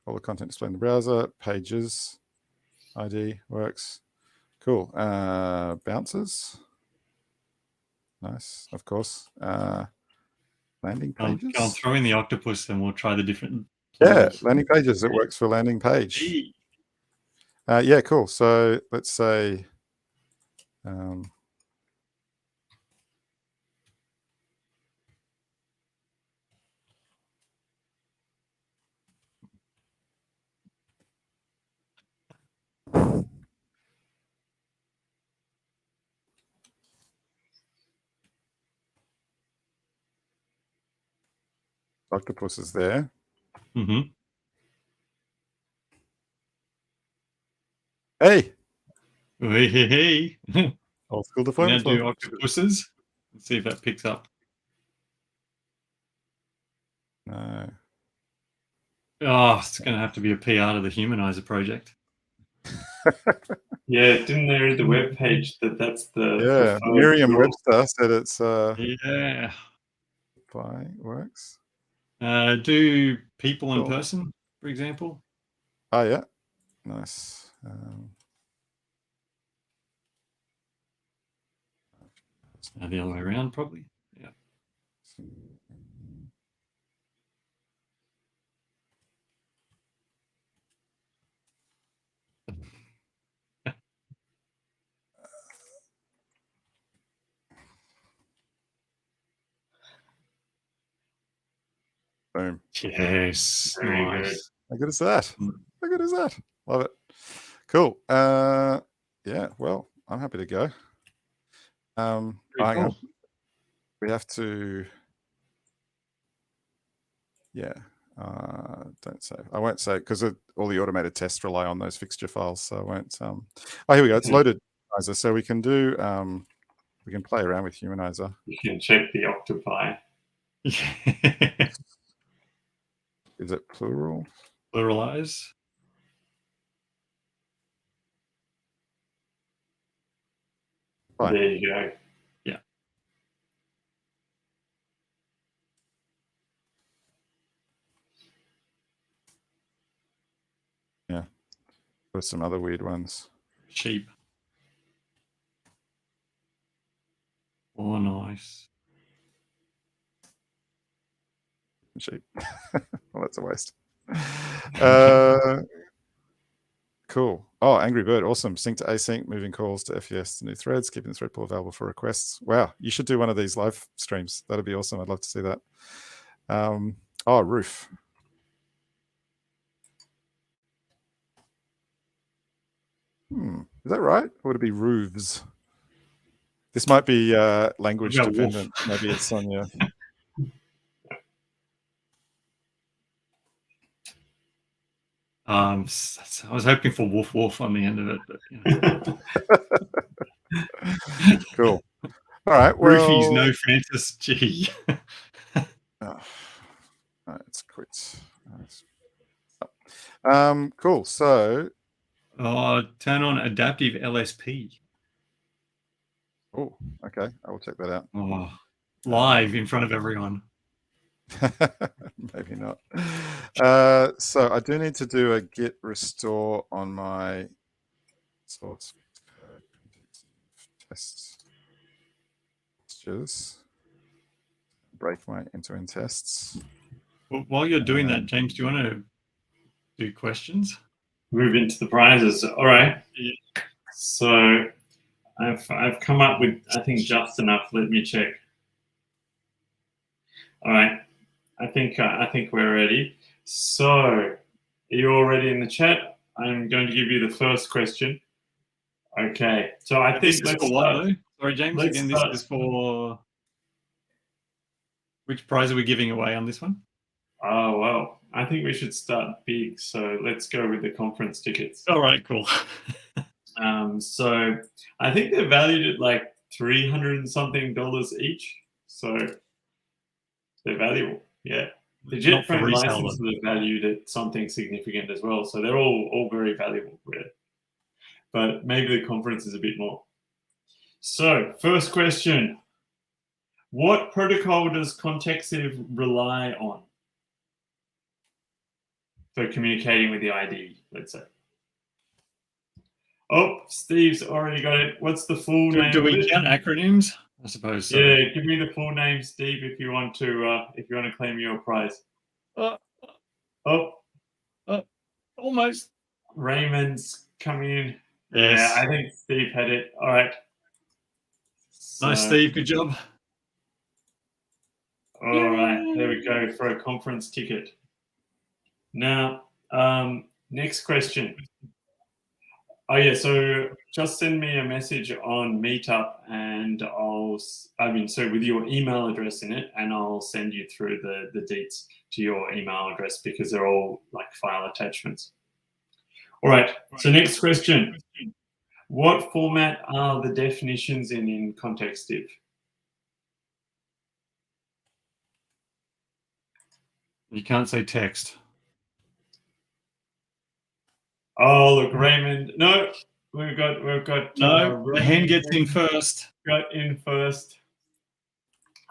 All the content displayed in the browser. Pages ID works. Cool. Bounces. Nice, of course. Landing pages. I'll throw in the octopus and we'll try the different Yeah, plugins. landing pages. It works for landing page. Hey. Yeah, cool. So let's say octopus is there. Mm-hmm. Hey, Hey. old school Now deployment. do octopuses. Let's see if that picks up. No. Oh, it's going to have to be a PR to the Humanizer project. Yeah, didn't they read the web page that's the Yeah, Merriam-Webster said it's yeah. works. Do people in Cool. person, for example. Oh yeah, nice. The other way around, probably. Yeah. Boom. Yes. Very Nice. How good is that? How good is that? Love it. Cool. Yeah. Well, I'm happy to go. Hang on. We have to. Yeah. Don't save. I won't save because all the automated tests rely on those fixture files. So I won't. Oh, here we go. It's loaded. So we can do. We can play around with Humanizer. You can check the octopi. Is it plural? Pluralize. Fine. There you go. Yeah. Yeah. There's some other weird ones. Sheep. Oh, nice. Sheep. Well, that's a waste. Cool. Oh, Angry Bird. Awesome. Sync to async, moving calls to FES to new threads, keeping the thread pool available for requests. Wow. You should do one of these live streams. That'd be awesome. I'd love to see that. Oh, roof. Is that right? Or would it be roofs? This might be language dependent. Maybe it's on your. I was hoping for woof woof on the end of it, but Cool. All right. Well, Roofies, no Francis G. All right, let's quit. Cool. So. Turn on adaptive LSP. Oh, okay. I will check that out. Oh, live in front of everyone. Maybe not. So I do need to do a git restore on my source code. Test gestures. Break my end-to-end tests. Well, while you're doing that, James, do you want to do questions? Move into the prizes. All right. Yeah. So I've come up with, I think, just enough. Let me check. All right. I think we're ready. So, are you all ready in the chat? I'm going to give you the first question. Okay. So I think this is for what though? Sorry, James. Let's Again, this is for which prize are we giving away on this one? Oh well, I think we should start big. So let's go with the conference tickets. All right, cool. So I think they're valued at like $300 and something each. So they're valuable. Yeah. The JetBrains licenses are valued at something significant as well. So they're all very valuable, really. But maybe the conference is a bit more. So first question. What protocol does Contextive rely on for communicating with the ID, let's say? Oh, Steve's already got it. What's the full name? Do we count acronyms? I suppose so. Yeah, give me the full name, Steve, if you want to claim your prize. Almost. Raymond's coming in. Yes. Yeah, I think Steve had it. All right. Nice, Steve. Good job. All right, there we go for a conference ticket. Now, next question. Oh yeah, so just send me a message on Meetup, and so with your email address in it, and I'll send you through the deets to your email address because they're all like file attachments. All right. So next question: what format are the definitions in Contextive? You can't say text. Oh, look, Raymond. No, we've got. No, the hand gets in first. Got in first.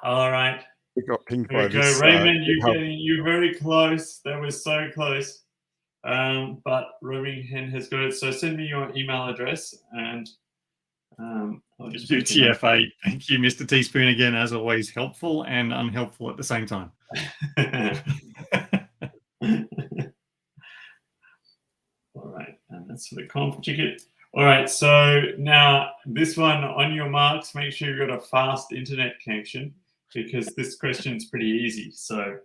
All right. We got pinged There by we go. this. Raymond, you're very close. That was so close. But Roaming Hen has got it. So send me your email address, and I'll just do TFA. Thank you, Mr. Teaspoon. Again, as always, helpful and unhelpful at the same time. All right, and that's for the conf ticket. All right, so now this one, on your marks, make sure you've got a fast internet connection because this question's pretty easy. So,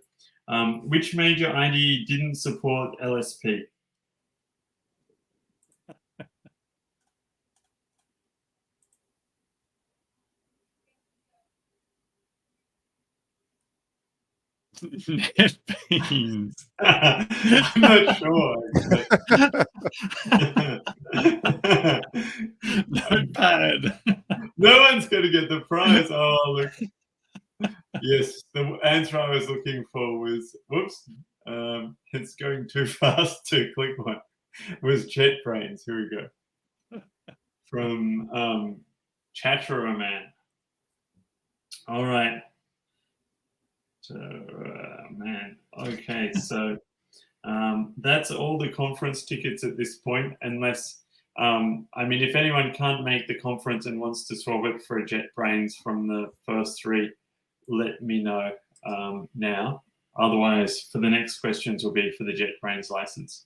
which major ID didn't support LSP? NetBeans. I'm not sure. Notepad. No one's going to get the prize. Oh, look. Yes, the answer I was looking for was, whoops, it's going too fast to click one, was JetBrains. Here we go. From Chatterer Man. All right. So, man. Okay, so that's all the conference tickets at this point, unless, if anyone can't make the conference and wants to swap it for a JetBrains from the first three, let me know now. Otherwise, for the next questions will be for the JetBrains license.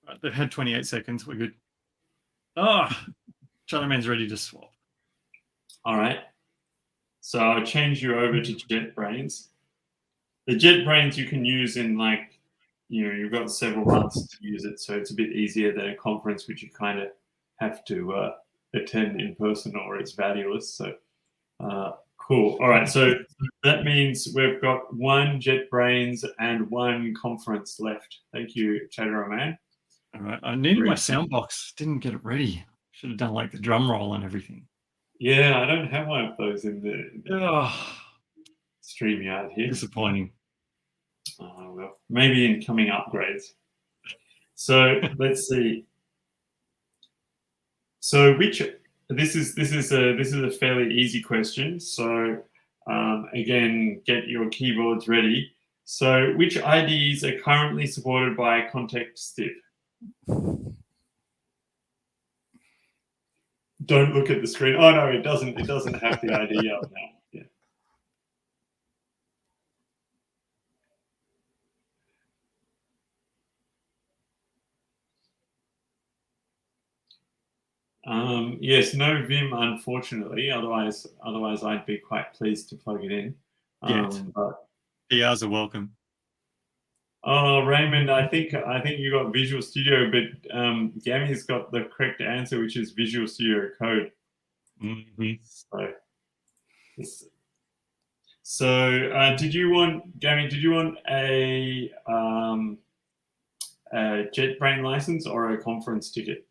Right, they've had 28 seconds. We're good. Oh, Chinaman's ready to swap. All right. So I'll change you over to JetBrains. The JetBrains you can use in you've got several months to use it, so it's a bit easier than a conference which you kind of have to attend in person or it's valueless. So cool. All right. So that means we've got one JetBrains and one conference left. Thank you, Chatterer Man. All right. I needed my sound box. Didn't get it ready. Should have done like the drum roll and everything. Yeah, I don't have one of those in the StreamYard here. Disappointing. Well, maybe in coming upgrades. So let's see. So this is a fairly easy question. So again, get your keyboards ready. So which IDs are currently supported by Contextive? Don't look at the screen. Oh no, it doesn't. It doesn't have the ID up now. Yeah. Yes, no Vim, unfortunately. Otherwise, I'd be quite pleased to plug it in. But PRs are welcome. oh, Raymond, I think you got Visual Studio, but Gammy's got the correct answer, which is Visual Studio Code. So, did you want, Gammy? Did you want a JetBrains license or a conference ticket?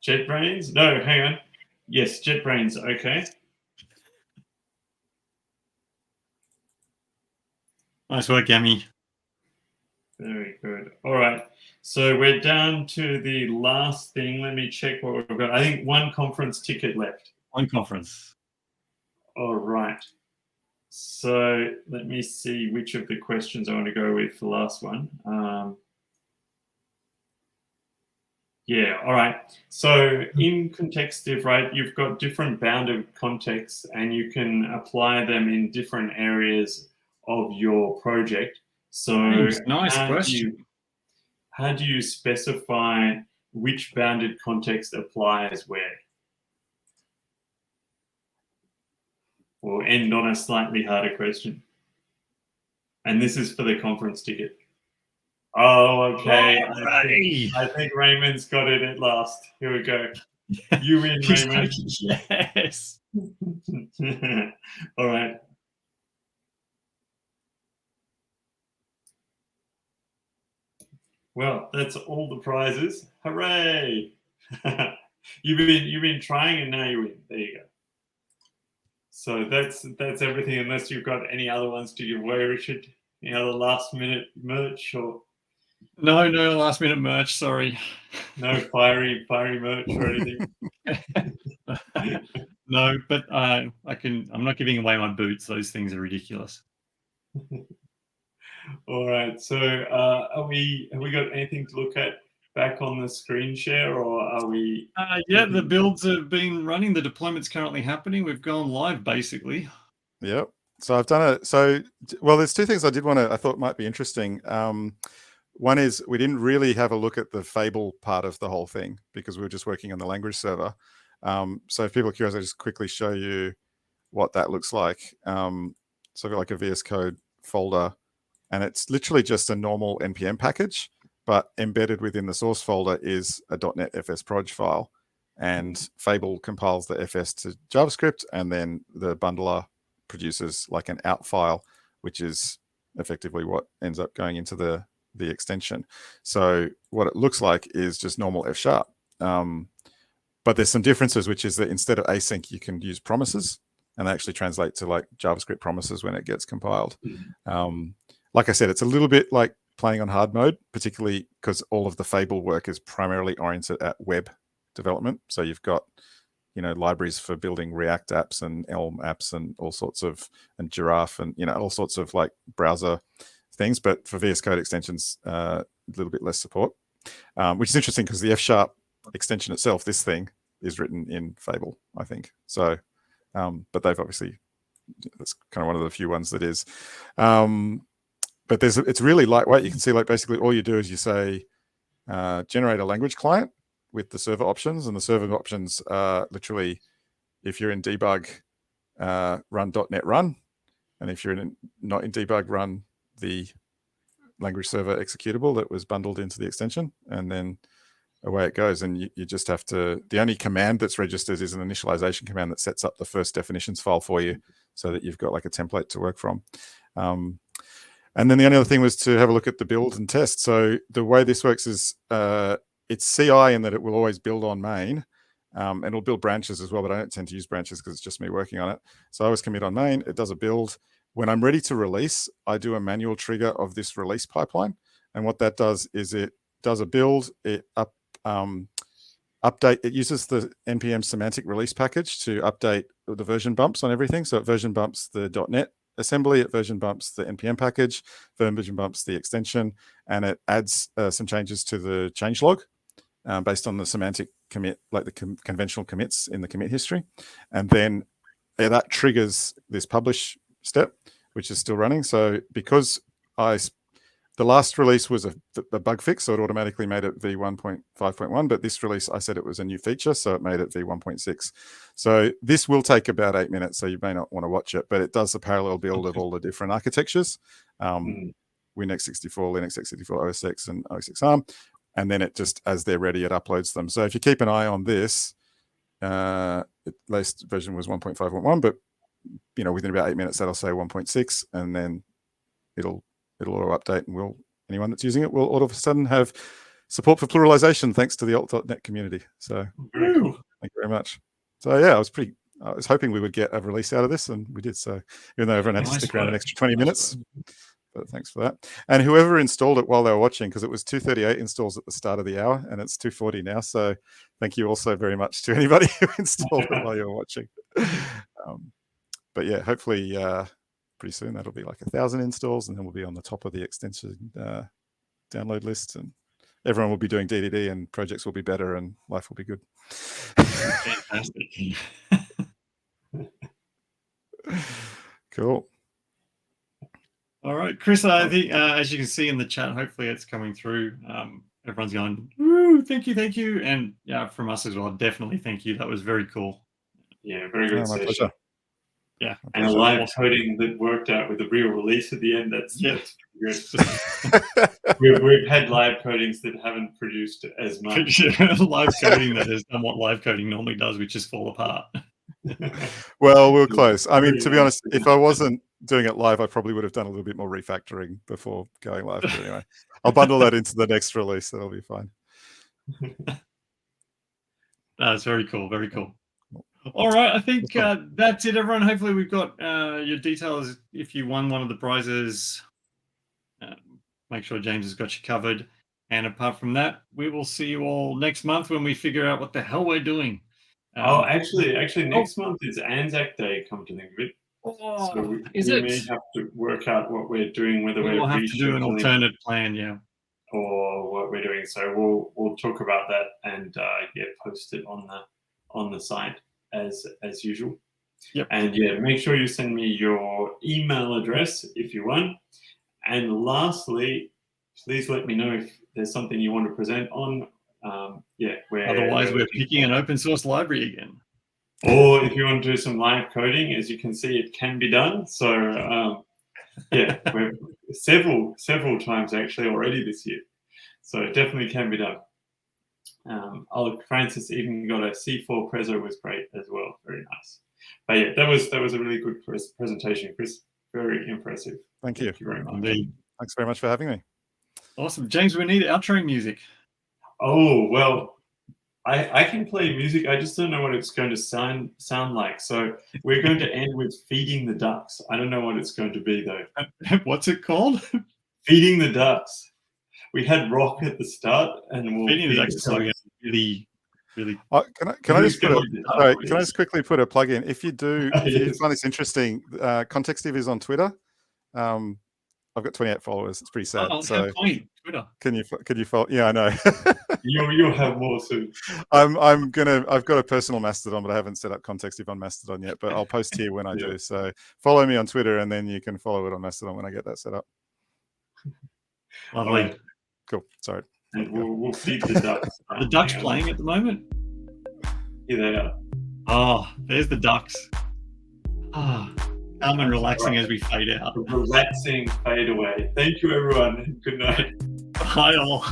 JetBrains? No, hang on. Yes, JetBrains. Okay. Nice work, Gammy. Very good. All right. So we're down to the last thing. Let me check what we've got. I think one conference ticket left. One conference. All right. So let me see which of the questions I want to go with for the last one. Yeah, all right. So in Contextive, right, you've got different bounded contexts and you can apply them in different areas of your project. So nice question. How do you specify which bounded context applies where? We'll end on a slightly harder question. And this is for the conference ticket. Oh, okay. I think Raymond's got it at last. Here we go. You win, Raymond. Yes. All right. Well, that's all the prizes. Hooray! You've been trying and now you win. There you go. So that's everything, unless you've got any other ones to give away, Richard. Any other last minute merch or no last minute merch, sorry. No fiery merch or anything. No, but I'm not giving away my boots. Those things are ridiculous. All right. So have we got anything to look at back on the screen share, or are we? Yeah, the builds have been running. The deployment's currently happening. We've gone live basically. Yep. So I've done it. So, well, there's two things I thought might be interesting. One is we didn't really have a look at the Fable part of the whole thing because we were just working on the language server. So if people are curious, I'll just quickly show you what that looks like. So I've got like a VS Code folder, and it's literally just a normal NPM package, but embedded within the source folder is a .NET FS proj file. And Fable compiles the FS to JavaScript, and then the bundler produces like an out file, which is effectively what ends up going into the extension. So what it looks like is just normal F#. But there's some differences, which is that instead of async, you can use promises, and they actually translate to like JavaScript promises when it gets compiled. Like I said, it's a little bit like playing on hard mode, particularly because all of the Fable work is primarily oriented at web development. So you've got, libraries for building React apps and Elm apps and all sorts of, and Giraffe and, all sorts of like browser things. But for VS Code extensions, a little bit less support, which is interesting because the F# extension itself, this thing, is written in Fable, I think. So, but they've obviously, that's kind of one of the few ones that is. But it's really lightweight. You can see like basically all you do is you say, generate a language client with the server options, and the server options are literally, if you're in debug, run .NET run, and if you're not in debug, run the language server executable that was bundled into the extension, and then away it goes. And you just have to, the only command that's registered is an initialization command that sets up the first definitions file for you so that you've got like a template to work from. And then the only other thing was to have a look at the build and test. So the way this works is it's CI in that it will always build on main, and it'll build branches as well, but I don't tend to use branches because it's just me working on it. So I always commit on main, it does a build. When I'm ready to release, I do a manual trigger of this release pipeline. And what that does is it does a build, it update, it uses the NPM semantic release package to update the version bumps on everything. So it version bumps the .NET assembly, it version bumps the NPM package, version bumps the extension, and it adds some changes to the changelog based on the semantic commit, like the conventional commits in the commit history. And then that triggers this publish step, which is still running. So because the last release was a bug fix, so it automatically made it v1.5.1, but this release, I said it was a new feature, so it made it v1.6. So this will take about 8 minutes, so you may not want to watch it, but it does a parallel build of all the different architectures, Win x64, Linux x64, OS X, and OS X ARM, and then it just, as they're ready, it uploads them. So if you keep an eye on this, latest version was 1.5.1, but within about 8 minutes, that'll say 1.6, and then it'll auto update, and anyone that's using it will all of a sudden have support for pluralization thanks to the alt.net community. So Very cool. Thank you very much. So yeah, I was hoping we would get a release out of this, and we did. So even though everyone had to stick around an extra 20 minutes, but thanks for that. And whoever installed it while they were watching, because it was 238 installs at the start of the hour, and it's 240 now. So thank you also very much to anybody who installed it while you were watching. But yeah, hopefully pretty soon that'll be like 1,000 installs, and then we'll be on the top of the extension download list, and everyone will be doing DDD, and projects will be better, and life will be good. Fantastic. Cool. All right, Chris, I think as you can see in the chat, hopefully it's coming through. Everyone's going, woo, thank you. And yeah, from us as well, definitely thank you. That was very cool. Yeah, very good My session. pleasure. Yeah. And a live coding that worked out with a real release at the end. That's good. we've had live codings that haven't produced as much. Live coding that has done what live coding normally does, which is fall apart. Well, we're close. I mean, to be honest, if I wasn't doing it live, I probably would have done a little bit more refactoring before going live. But anyway, I'll bundle that into the next release. That'll be fine. That's very cool. Very cool. All right, I think that's it, everyone. Hopefully we've got your details. If you won one of the prizes, make sure James has got you covered. And apart from that, we will see you all next month when we figure out what the hell we're doing. Actually, next month is Anzac Day, come to think of it. So we may have to work out what we're doing, whether we'll have to do an alternate plan, yeah, or what we're doing. So we'll talk about that and post it on the site as usual. Yep. And yeah, make sure you send me your email address if you want. And lastly, please let me know if there's something you want to present on. Otherwise, we're picking an open source library again. Or if you want to do some live coding, as you can see, it can be done. So we've several times actually already this year. So it definitely can be done. Francis even got a C4 Prezo, was great as well. Very nice. But yeah, that was a really good presentation, Chris. Very impressive. Thank you very much. Indeed. Thanks very much for having me. Awesome. James, we need outro music. Oh, well, I can play music. I just don't know what it's going to sound like. So we're going to end with Feeding the Ducks. I don't know what it's going to be, though. What's it called? Feeding the Ducks. We had rock at the start, and we'll Feeding the Ducks is really. Can I just quickly put a plug in? If you find this interesting, Contextive is on Twitter. I've got 28 followers. It's pretty sad. So Twitter. Can you follow? Yeah, I know. You'll have more soon. I've got a personal Mastodon, but I haven't set up Contextive on Mastodon yet. But I'll post here when I do. So follow me on Twitter, and then you can follow it on Mastodon when I get that set up. Lovely. Cool. Sorry. And we'll feed the ducks. Are the ducks playing at the moment? Here they are. Oh, there's the ducks. Calm and relaxing as we fade out. Relaxing fade away. Thank you, everyone. Good night. Bye all.